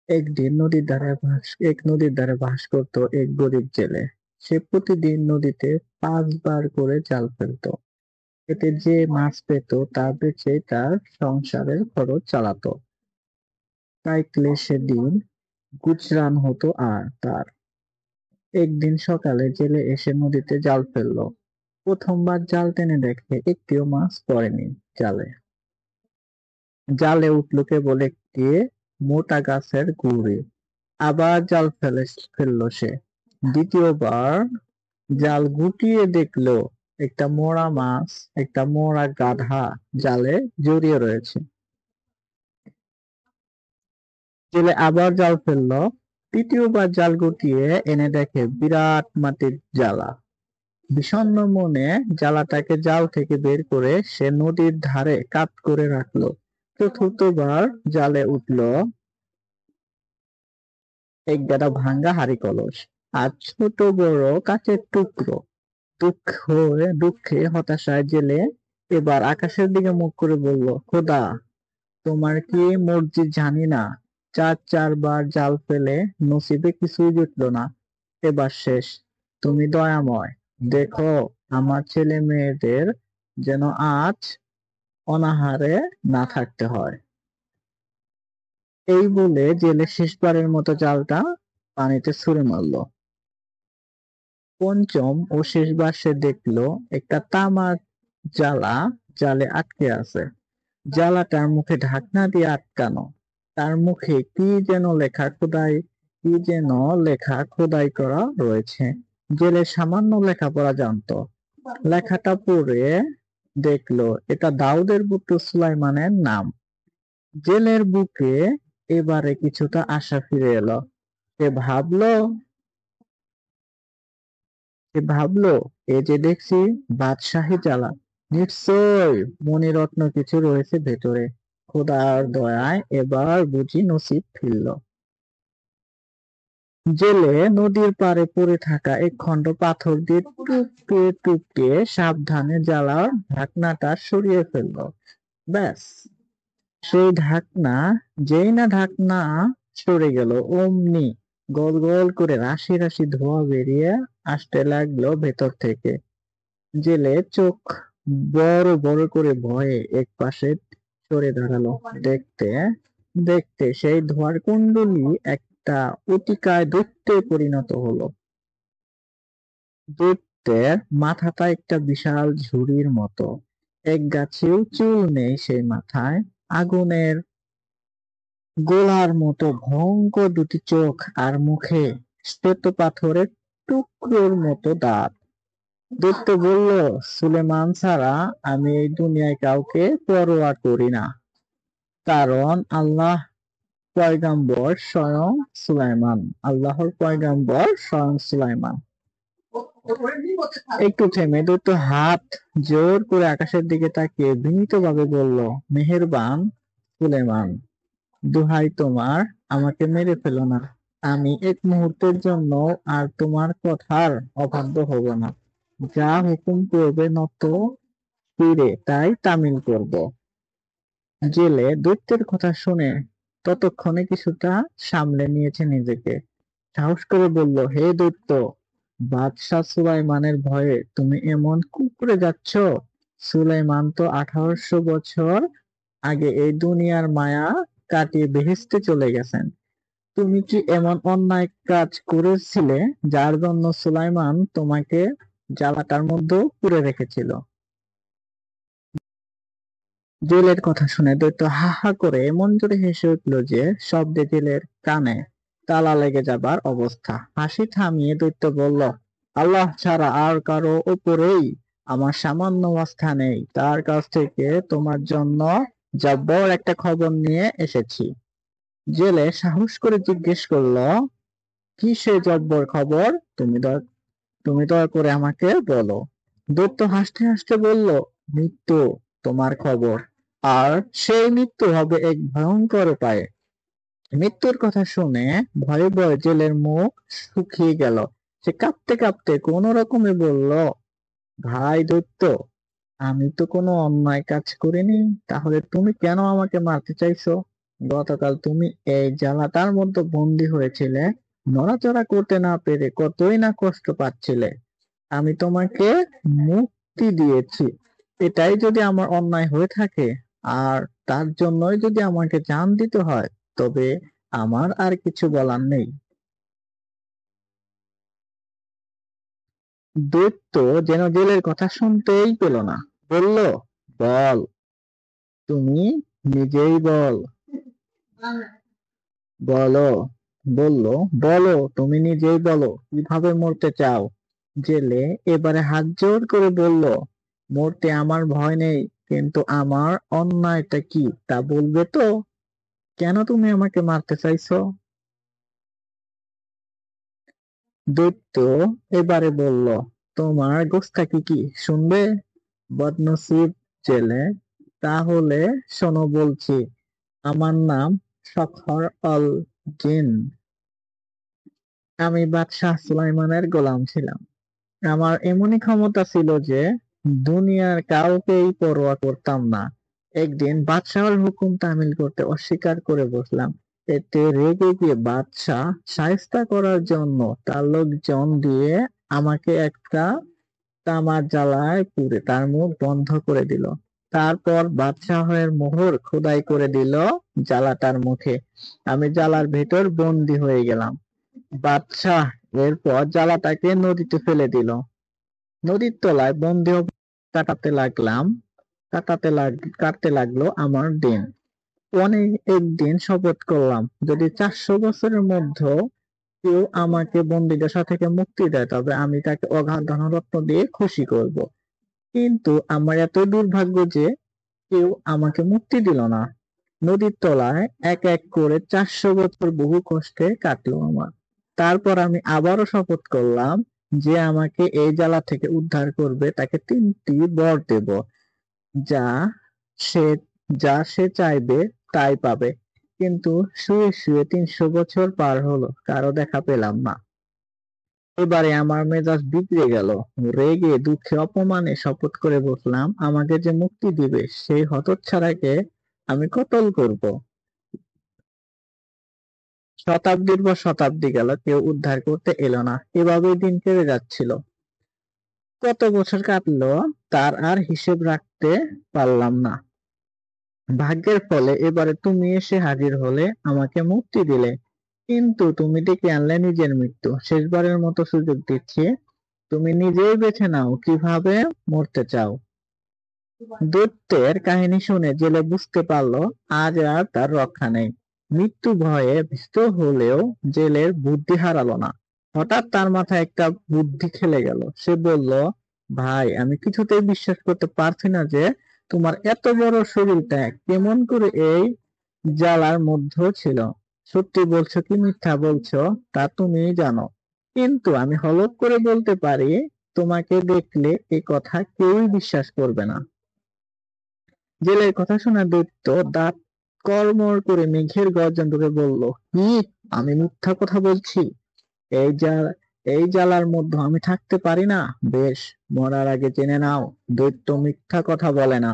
এক নদীর ধারে বাস করত এক গরিব জেলে। সে প্রতিদিন নদীতে 5 বার করে জাল ফেলতো। এতে যে মাছ পেত তা বেচে তার সংসারের খরচ চালাতো। তাই ক্লেশে দিন গুজরান হতো আর তার। একদিন সকালে জেলে এসে নদীতে জাল ফেললো। প্রথমবার জাল টেনে দেখে একটিও মাছ পড়েনি জালে। জালে উঠল কেবল একটি মোটা গাছের গুঁড়ি। আবার জাল ফেললো সে। দ্বিতীয়বার জাল গুটিয়ে দেখলো একটা মরা গাধা জালে জড়িয়ে রয়েছে। জেলে আবার জাল ফেললো। তৃতীয়বার জাল গুটিয়ে এনে দেখে বিরাট মাটির জালা। বিষণ্ণ মনে জালাটাকে জাল থেকে বের করে সে নদীর ধারে কাত করে রাখলো। চতুর্থবার জালে উঠলো এক গাদা ভাঙ্গা হাঁড়ি কলস আর ছোট বড় কাচের টুকরো। দুঃখে হতাশায় জেলে এবার আকাশের দিকে মুখ করে বলল, খোদা, তোমার কি মর্জি জানি না, চারবার জাল ফেলে নসিবে কিছুই জুটলো না। এবার শেষ। তুমি দয়াময়, দেখো আমার ছেলে মেয়েদের যেন আজ অনাহারে না থাকতে হয়। এই বলে জেলে শেষবারের মতো জালটা পানিতে ছুঁড়ে মারলো। পঞ্চম ও শেষবার সে দেখলো একটা তামার জালা জালে আটকে আছে। জালাটার মুখে ঢাকনা দিয়ে আটকানো। তার মুখে কি যেন লেখা খোদাই করা রয়েছে। জেলে সামান্য লেখাপড়া জানতো। লেখাটা পড়ে দেখলো এটা দাউদের পুত্র সুলাইমানের নাম। জেলের বুকে এবারে কিছুটা আশা ফিরে এলো। সে ভাবলো সে ভাবলো এ যে দেখছি বাদশাহী জ্বালা, নিশ্চয় মণিরত্ন কিছু রয়েছে ভেতরে। খোদার দয়ায় এবার বুঝি নসিব ফিরল। জেলে নদীর পাড়ে পড়ে থাকা এক খণ্ড পাথর দিয়ে টুকটে টুকটে সাবধানে জ্বালার ঢাকনাটা সরিয়ে ফেলল। ব্যাস, সেই ঢাকনা সরে গেল, অমনি গল গল করে রাশি রাশি ধোঁয়া বেরিয়ে আসতে লাগলো ভেতর থেকে। জেলে চোখ বড় বড় করে ভয়ে একপাশে সরে দাঁড়ালো। দেখতে দেখতে সেই ধোঁয়ার কুণ্ডলী একটা অতিকায় দৈত্যে পরিণত হলো। দৈত্যের মাথাটা একটা বিশাল ঝুড়ির মতো। এক গাছেও চুল নেই সেই মাথায়। আগুনের গোলার মতো ভয়ঙ্কর দুটি চোখ আর মুখে শ্বেত পাথরের টুকরোর মতো দাঁত। দৈত্য বলল, সুলেমান ছাড়া আমি এই দুনিয়ায় কাউকে পরোয়া করি না, কারণ আল্লাহর পয়গম্বর স্বয়ং সুলাইমান। একটু থেমে দৈত্য হাত জোর করে আকাশের দিকে তাকিয়ে বিনীতভাবে বলল, মেহেরবান সুলেমান, দোহাই তোমার, আমাকে মেরে ফেলো না। আমি এক মুহূর্তের জন্য আর তোমার কথার অবাধ্য হব না। যা হুকুম করবে নত শিরে তাই তামিল করব। জেলে দৈত্যের কথা শুনে ততক্ষণে কিছুটা সামলে নিয়েছে নিজেকে। সাহস করে বলল, হে দৈত্য, বাদশাহ সুলাইমানের ভয়ে তুমি এমন কুঁকড়ে যাচ্ছ? সুলাইমান তো 1800 বছর আগে এই দুনিয়ার মায়া কাটিয়ে বেহেশতে চলে গেছেন। তুমি কি এমন অন্যায় কাজ করেছিলে যার জন্য সুলাইমান তোমাকে জ্বালাটার মধ্যে পুরে রেখেছিল? জেলের কথা শুনে দৈত্য হা হা করে এমন জোরে হেসে উঠল যে শব্দে জেলের কানে তালা লেগে যাবার অবস্থা। হাসি থামিয়ে দৈত্য বলল, আল্লাহ ছাড়া আর কারো উপরেই আমার সামান্য আস্থা নেই। তার কাছ থেকে তোমার জন্য জব্বর একটা খবর নিয়ে এসেছি। জেলে সাহস করে জিজ্ঞেস করল, কি সে জব্বর খবর? তুমি দয়া করে আমাকে বলো। দৈত্য হাসতে হাসতে বলল, মৃত্যু তোমার খবর, আর সেই মৃত্যু হবে এক ভয়ঙ্কর উপায়ে। মৃত্যুর কথা শুনে ভয়ে ভয়ে জেলের মুখ শুকিয়ে গেল। সে কাঁপতে কাঁপতে কোন রকমে বলল, ভাই দৈত্য, আমি তো কোনো অন্যায় কাজ করিনি, তাহলে তুমি কেন আমাকে মারতে চাইছো? গতকাল তুমি এই জ্বালাটার মধ্যে বন্দী হয়েছিলে, নড়াচড়া করতে না পেরে কতই না কষ্ট পাচ্ছিলে। আমি তোমাকে মুক্তি দিয়েছি। এটাই যদি আমার অন্যায় হয়ে থাকে, আর তার জন্যই যদি আমাকে জান দিতে হয়, তবে আমার আর কিছু বলার নেই। দৈত্য যেন জেলের কথা শুনতেই পেল না, বলল, বল, তুমি নিজেই বল। বলো, বলল, বলো, তুমি নিজেই বলো, কিভাবে মরতে চাও। জেলে এবারে হাত জোড় করে বলল, মরতে আমার ভয় নেই, কিন্তু আমার অন্যায়টা কি তা বলবে তো? কেন তুমি আমাকে মারতে চাইছো? দৈত্য এবারে বলল, তোমার গোস্তাকি কি শুনবে? বদনসিব জেলে, তাহলে শোনো বলছি। আমার নাম সখর অল জিন। আমি বাদশাহ সুলাইমানের গোলাম ছিলাম। আমার এমনই ক্ষমতা ছিল যে দুনিয়ার কাউকেই পরোয়া করতাম না। একদিন বাদশাহর হুকুম তামিল করতে অস্বীকার করে বসলাম। এতে রেগে গিয়ে বাদশাহ শায়েস্তা করার জন্য তার লোকজন দিয়ে আমাকে একটা তামার জ্বালায় পুড়ে তার মুখ বন্ধ করে দিল। তারপর বাদশাহের মোহর খোদাই করে দিল জ্বালাটার মুখে। আমি জ্বালার ভেতর বন্দী হয়ে গেলাম। বাদশাহ এরপর জ্বালাটাকে নদীতে ফেলে দিল। নদীর তলায় বন্দি কাটাতে লাগলাম। কাটতে লাগলো আমার দিন। অনেক একদিন শপথ করলাম, যদি 400 বছরের মধ্যে কেউ আমাকে বন্দিদশা থেকে মুক্তি দেয়, তবে আমি তাকে অগাধ ধনরত্ন দিয়ে খুশি করব। কিন্তু আমার এত দুর্ভাগ্য যে কেউ আমাকে মুক্তি দিল না। নদীর তলায় এক এক করে 400 বছর বহু কষ্টে কাটলো আমার। তারপর আমি আবারও শপথ করলাম, যে আমাকে এই জ্বালা থেকে উদ্ধার করবে তাকে 3টি বর দেব। যা সে যা সে চাইবে তাই পাবে। কিন্তু শুয়ে শুয়ে 300 বছর পার হলো, কারো দেখা পেলাম না। এবারে আমার মেজাজ বিগড়ে গেল। রেগে দুঃখে অপমানে শপথ করে বসলাম, আমাকে যে মুক্তি দিবে সেই হতচ্ছাড়াকে আমি কতল করব। শতাব্দীর পর শতাব্দী গেল, কেউ উদ্ধার করতে এলো না। এভাবেই দিন কেটে যাচ্ছিল। কত বছর কাটলো তার আর হিসেব রাখতে পারলাম না। ভাগ্যের ফলে এবারে তুমি এসে হাজির হলে, আমাকে মুক্তি দিলে। কিন্তু তুমি ডেকে আনলে নিজের মৃত্যু। শেষবারের মতো সুযোগ দিচ্ছি, তুমি নিজেই বেছে নাও কিভাবে মরতে চাও। দৈত্যের কাহিনী শুনে জেলে বুঝতে পারলো আজ আর তার রক্ষা নেই। মৃত্যু ভয়ে ভীত হলেও জেলের বুদ্ধি হারালো না। হঠাৎ তার মাথায় একটা বুদ্ধি খেলে গেল। সে বলল, ভাই, আমি কিছুতেই বিশ্বাস করতে পারছি না যে তোমার এত বড় শরীরটা কেমন করে এই জ্বালার মধ্যে ছিল। সত্যি বলছো কি মিথ্যা বলছো তা তুমিই জানো, কিন্তু আমি হলফ করে বলতে পারি, তোমাকে দেখলে এ কথা কেউই বিশ্বাস করবে না। জেলের কথা শোনা দৈত্য দাঁত কড়মড় করে মেঘের গর্জন করে বলল, কি, আমি মিথ্যা কথা বলছি? এই যা এই জ্বালার মধ্যে আমি থাকতে পারি না? বেশ, মরার আগে জেনে নাও, দৈত্য মিথ্যা কথা বলে না।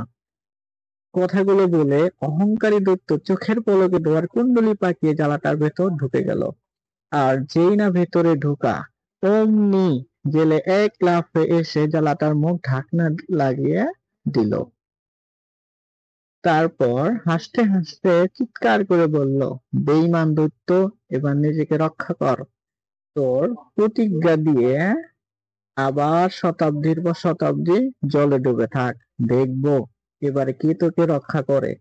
কথাগুলো বলে অহংকারী দৈত্য চোখের পলকে দোয়ার কুণ্ডলি পাকিয়ে জ্বালাটার ভেতর ঢুকে গেল। আর যেই না ভেতরে ঢোকা, অমনি জেলে এক লাফে এসে জ্বালাটার মুখ ঢাকনা লাগিয়ে দিল। তারপর হাসতে হাসতে চিৎকার করে বলল, বেঈমান দৈত্য, এবার নিজেকে রক্ষা কর। তোর প্রতিজ্ঞা দিয়ে আবার শতাব্দীর পর শতাব্দী জলে ডুবে থাক, দেখবো এবারে কে তোকে রক্ষা করে।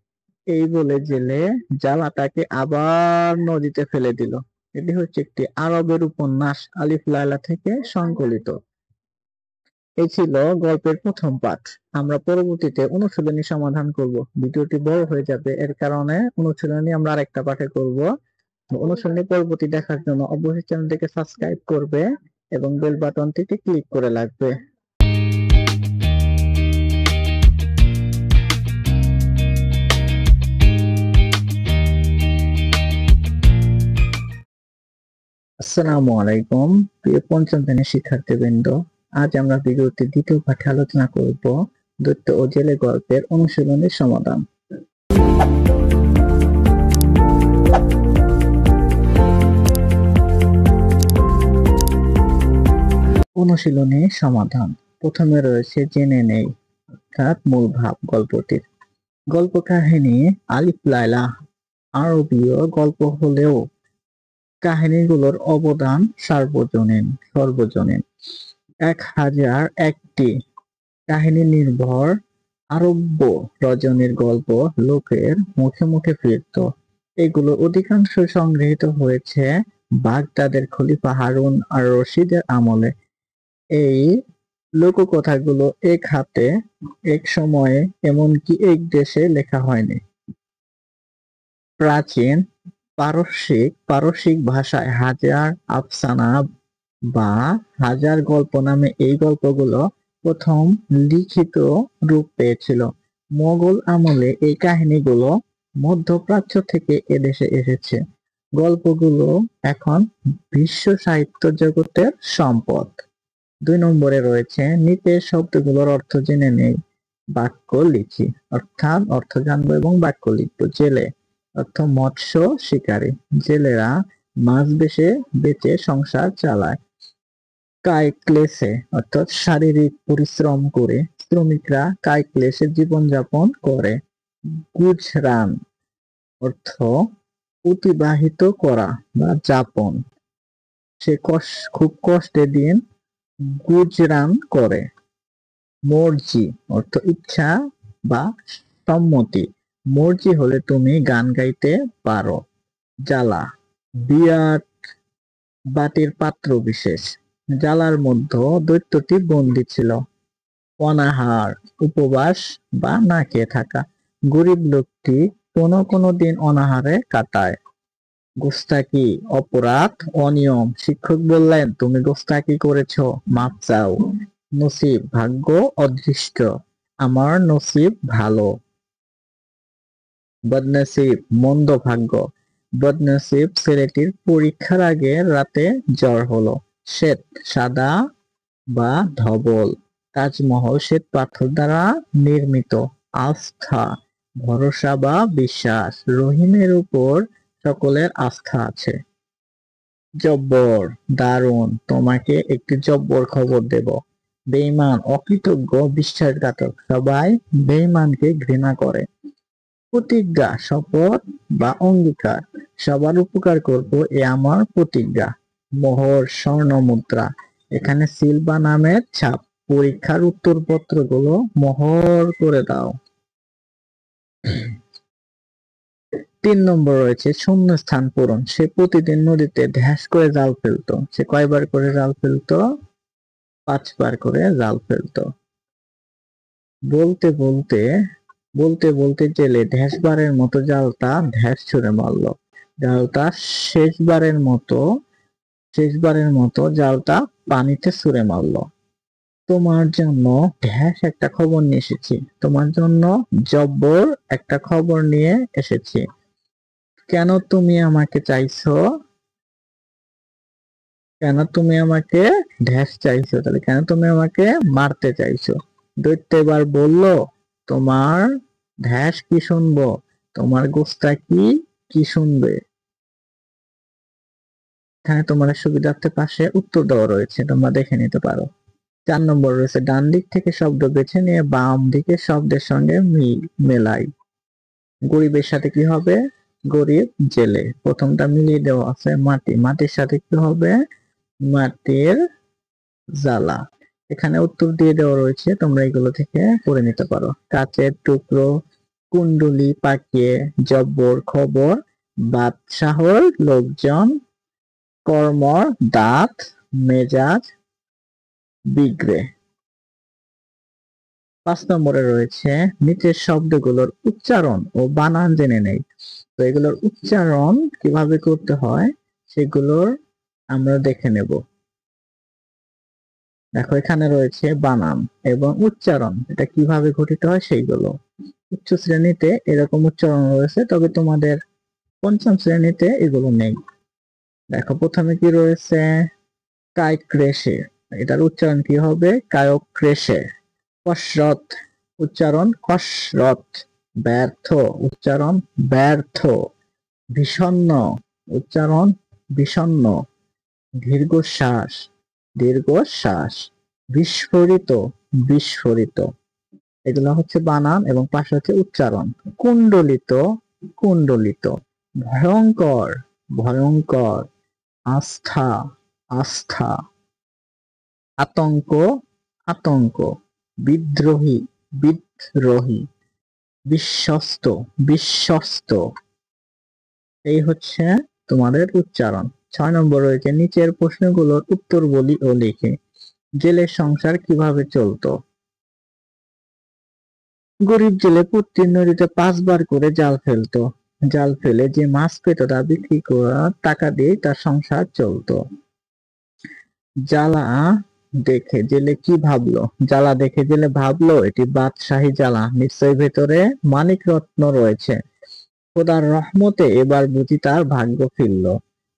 এই বলে জেলে জ্বালাটাকে আবার নদীতে ফেলে দিল। এটি হচ্ছে একটি আরবের উপন্যাস আলিফ লায়লা থেকে সংকলিত। এই ছিল গল্পের প্রথম পাঠ। আমরা পরবর্তীতে অনুশীলনী সমাধান করব। ভিডিওটি বড় হয়ে যাবে, এর কারণে অনুশীলনী আমরা আরেকটা পাঠে করব। অনুশীলনী পরবর্তী দেখার জন্য অবশ্যই চ্যানেলটিকে সাবস্ক্রাইব করবে এবং বেল বাটনটিতে ক্লিক করে রাখবে। আসসালামু আলাইকুম, প্রিয় পঞ্চম শ্রেণীর শিক্ষার্থীবৃন্দ। আজ আমরা ভিডিওটি দ্বিতীয় পাঠে আলোচনা করব দৈত্য ও জেলে গল্পের অনুশীলনের সমাধান। অনুশীলনী সমাধান। প্রথমে রয়েছে জেনে নেই, অর্থাৎ মূল ভাব গল্পটির। গল্প কাহিনী আলিফ লায়লা আরবীয় গল্প হলেও কাহিনীগুলোর অবদান সর্বজনীন। 1001টি কাহিনী নির্ভর আরব্য রজনীর গল্প লোকের মুখে মুখে ফিরত। এগুলো অধিকাংশ সংগৃহীত হয়েছে বাগদাদের খলিফা হারুন আর রশিদের আমলে। এই লোককথাগুলো এক হাতে, এক সময়ে, এমনকি এক দেশে লেখা হয়নি। প্রাচীন পারসিক ভাষায় হাজার আফসানা বা হাজার গল্প নামে এই গল্পগুলো প্রথম লিখিত রূপ পেয়েছিল। মোগল আমলে এই কাহিনীগুলো মধ্যপ্রাচ্য থেকে এদেশে এসেছে। গল্পগুলো এখন বিশ্ব সাহিত্য জগতের সম্পদ। 2 নম্বরে রয়েছে নিচের শব্দগুলোর অর্থ জেনে নেই, বাক্য লিখি। অর্থাৎ অর্থ জানবো এবং বাক্য লিখবো। জেলে অর্থ মৎস্য শিকারী, জেলেরা মাছ বেচে সংসার চালায়। কায়িক ক্লেশে অর্থাৎ শারীরিক পরিশ্রম করে শ্রমিকরা কায়িক ক্লেশে জীবনযাপন করে। গুজরান অর্থ অতিবাহিত করা বা যাপন, সে খুব কষ্টে দিন গুজরান করে। মর্জি অর্থ ইচ্ছা বা সম্মতি, মর্জি হলে তুমি গান গাইতে পারো। জ্বালা বিরাট বাটির পাত্র বিশেষ, জ্বালার মধ্যে দৈত্যটি বন্দী ছিল। অনাহার উপবাস বা না খেয়ে থাকা, গরিব লোকটি কোনো দিন অনাহারে কাটায়। গোস্তাকি অপরাধ অনিয়ম, শিক্ষক বললেন তুমি গোস্তাকি করেছো, মাপ চাও। নসিব ভাগ্য অদৃষ্ট, আমার নসিব ভালো। বদনসিব মন্দ ভাগ্য, বদনসিব ছেলেটির পরীক্ষার আগে রাতে জ্বর হলো। শ্বেত সাদা বা ধবল, তাজমহল শ্বেত পাথর দ্বারা নির্মিত। আস্থা ভরসা বা বিশ্বাস, রহিমের উপর সকলের আস্থা আছে। জব্বর দারুণ, তোমাকে একটি জব্বর খবর দেব। বেঈমান অকৃতজ্ঞ বিশ্বাসঘাতক, সবাই বেঈমানকে ঘৃণা করে। প্রতিজ্ঞা শপথ বা অঙ্গীকার, সবার উপকার করব এ আমার প্রতিজ্ঞা। মোহর স্বর্ণ মুদ্রা, এখানে সিল বা নামের ছাপ, পরীক্ষার উত্তরপত্রগুলো মোহর করে দাও। 3 নম্বর রয়েছে শূন্যস্থান পূরণ। সে প্রতিদিন নদীতে ঢ্যাস করে জাল ফেলতো। সে কয়বার করে জাল ফেলতো? 5 বার করে জাল ফেলতো। বলতে বলতে জেলে ঢ্যাসবারের মতো জালটা ঢ্যাস ছুঁড়ে মারল। জালটা শেষবারের মতো জালটা পানিতে ছুঁড়ে মারল। তোমার জন্য ঢ্যাস একটা খবর নিয়ে এসেছি, তোমার জন্য জব্বর একটা খবর নিয়ে এসেছি। কেন তুমি আমাকে ঢ্যাস চাইছো? তাহলে কেন তুমি আমাকে মারতে চাইছো? দৈত্য এবার বলল, তোমার ঢ্যাস কি শুনবো, তোমার গোস্তাকি কি শুনবে? এখানে তোমার সুবিধার্থে পাশে উত্তর দেওয়া রয়েছে, তোমরা দেখে নিতে পারো। 4 নম্বর রয়েছে ডান দিক থেকে শব্দ বেছে নিয়ে বাম দিকে শব্দের সঙ্গে মেলাই। গরিবের সাথে কি হবে? গরিব জেলে। প্রথমটা মিলিয়ে দেওয়া আছে মাটি, মাটির সাথে কি হবে? মাটির জ্বালা। এখানে উত্তর দিয়ে দেওয়া রয়েছে, তোমরা এগুলো থেকে পড়ে নিতে পারো। কাচের টুকরো, কুণ্ডুলি পাকিয়ে, জব্বর খবর, বাদশাহর লোকজন, কর্মর দাঁত, মেজাজ বিগড়ে। 5 নম্বরে রয়েছে নিচের শব্দগুলোর উচ্চারণ ও বানান জেনে নেই। তো এগুলোর উচ্চারণ কিভাবে করতে হয় সেগুলোর আমরা দেখে নেব। দেখো এখানে রয়েছে বানান এবং উচ্চারণ, এটা কিভাবে ঘটিত হয় সেইগুলো। উচ্চ শ্রেণীতে এরকম উচ্চারণ রয়েছে, তবে তোমাদের 5ম শ্রেণীতে এগুলো নেই। দেখো প্রথমে কি রয়েছে? কায়ক্রেশে, এটার উচ্চারণ কি হবে? কায়ক্রেশে। কসরত উচ্চারণ কসরত। ব্যর্থ উচ্চারণ ব্যর্থ। বিষণ্ণ উচ্চারণ বিষণ্ণ। দীর্ঘশ্বাস দীর্ঘশ্বাস। বিস্ফোরিত, বিস্ফোরিত। এগুলো হচ্ছে বানান এবং পাশে হচ্ছে উচ্চারণ। কুণ্ডলিত, কুণ্ডলিত। ভয়ঙ্কর, ভয়ঙ্কর। আস্থা, আস্থা। আতঙ্ক, আতঙ্ক। বিদ্রোহী, বিদ্রোহী। বিশ্বস্ত, বিশ্বস্ত। এই হচ্ছে তোমাদের উচ্চারণ। 6 নম্বর রয়েছে নিচের প্রশ্নগুলোর উত্তর বলি ও লিখে। জেলের সংসার কিভাবে চলতো? গরিব জেলে প্রতি নদীতে 5 বার করে জাল ফেলতো। জাল ফেলে যে মাছ পেত তা বিক্রি করা টাকা দিয়ে তার সংসার চলতো। জ্বালা দেখে জেলে কি ভাবলো? জ্বালা দেখে জেলে ভাবলো এটি বাদশাহী জ্বালা, নিশ্চয়ই ভেতরে মানিক রত্ন রয়েছে। খোদার রহমতে এবার বুঝি তার ভাগ্য ফিরল।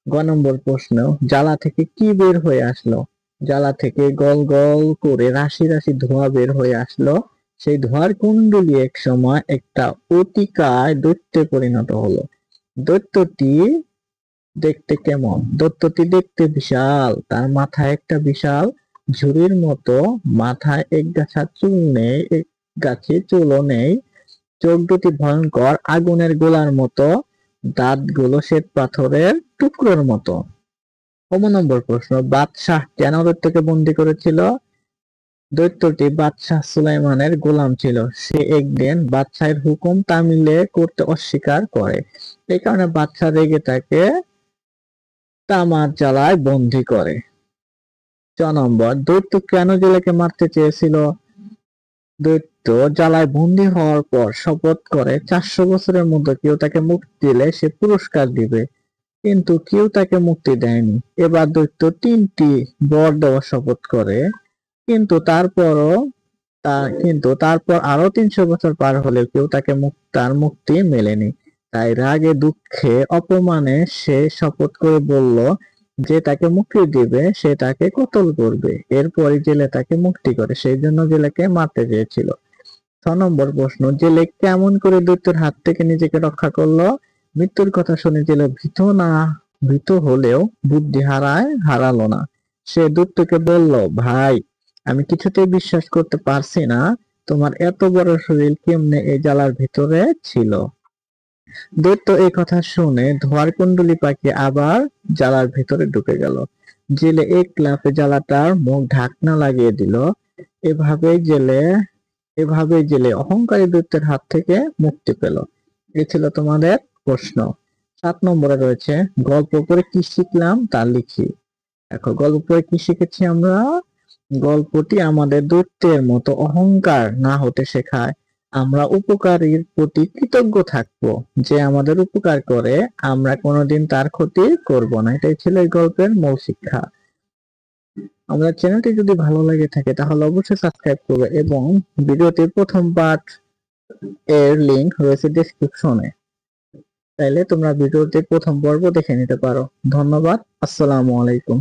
গ নম্বর প্রশ্ন, জ্বালা থেকে কি বের হয়ে আসলো? জ্বালা থেকে গল গল করে রাশি রাশি ধোঁয়া বের হয়ে আসলো। সেই ধোঁয়ার কুণ্ডলী এক সময় একটা অতিকায় দৈত্যে পরিণত হলো। দৈত্যটি দেখতে কেমন? দৈত্যটি দেখতে বিশাল, তার মাথায় একটা বিশাল ঝুড়ির মতো, মাথায় এক গাছা চুল নেই, এক গাছে চুলও নেই। চোখ দুটি ভয়ঙ্কর আগুনের গোলার মতো, দাঁতগুলো শ্বেত পাথরের টুকরোর মতো। 9 নম্বর প্রশ্ন, বাদশাহ কেন দৈত্যকে বন্দী করেছিল? দৈত্যটি বাদশাহ সুলাইমানের গোলাম ছিল। সে একদিন বাদশাহের হুকুম তামিলে করতে অস্বীকার করে। এই কারণে বাদশাহ রেগে তাকে তামার জ্বালায় বন্দী করে। 4 নম্বর, দৈত্য কেন জেলেকে মারতে চেয়েছিল? দৈত্য জ্বালায় বন্দী হওয়ার পর শপথ করে 400 বছরের মধ্যে কেউ তাকে মুক্তি দিলে সে পুরস্কার দিবে, কিন্তু কেউ তাকে মুক্তি দেয়নি। এবার দৈত্য 3টি বর দেওয়ার শপথ করে, কিন্তু তারপর আরো 300 বছর পার হলেও কেউ তাকে তার মুক্তি মেলেনি। তাই রাগে দুঃখে অপমানে সে শপথ করে বলল যে তাকে মুক্তি দিবে সে তাকে কতল করবে। এরপরই জেলে তাকে মুক্তি করে, সেই জন্য জেলেকে মারতে চেয়েছিল। 6 নম্বর প্রশ্ন, জেলে কেমন করে দৈত্যের হাত থেকে নিজেকে রক্ষা করলো? মৃত্যুর কথা শুনে জেলে ভীত হলেও বুদ্ধি হারালো না। সে দৈত্যকে বলল, ভাই, আমি কিছুতেই বিশ্বাস করতে পারছি না তোমার এত বড় শরীর কেমনে এই জ্বালার ভিতরে ছিল। দৈত্য এই কথা শুনে ধোঁয়ার কুণ্ডলী পাকিয়ে আবার জ্বালার ভিতরে ঢুকে গেল। জেলে এক লাফে জ্বালাটার মুখ ঢাকনা লাগিয়ে দিল। এভাবেই জেলে অহংকারী দৈত্যের হাত থেকে মুক্তি পেল। এই ছিল তোমাদের প্রশ্ন। 7 নম্বরে রয়েছে গল্প পড়ে কি শিখলাম তা লিখি। দেখো, গল্প পড়ে কি শিখেছি আমরা? গল্পটি আমাদের দৈত্যের মতো অহংকার না হতে শেখায়। আমরা উপকারীর প্রতি কৃতজ্ঞ থাকবো, যে আমাদের উপকার করে আমরা কোনোদিন তার ক্ষতি করব না। এটাই ছিল এই গল্পের মূল শিক্ষা। আমাদের চ্যানেলটি যদি ভালো লাগে থাকে তাহলে অবশ্যই সাবস্ক্রাইব করবে এবং ভিডিওটির প্রথম পার্ট এর লিংক রয়েছে ডেসক্রিপশনে, তাইলে তোমরা ভিডিওটির প্রথম পর্ব দেখে নিতে পারো। ধন্যবাদ। আসসালামু আলাইকুম।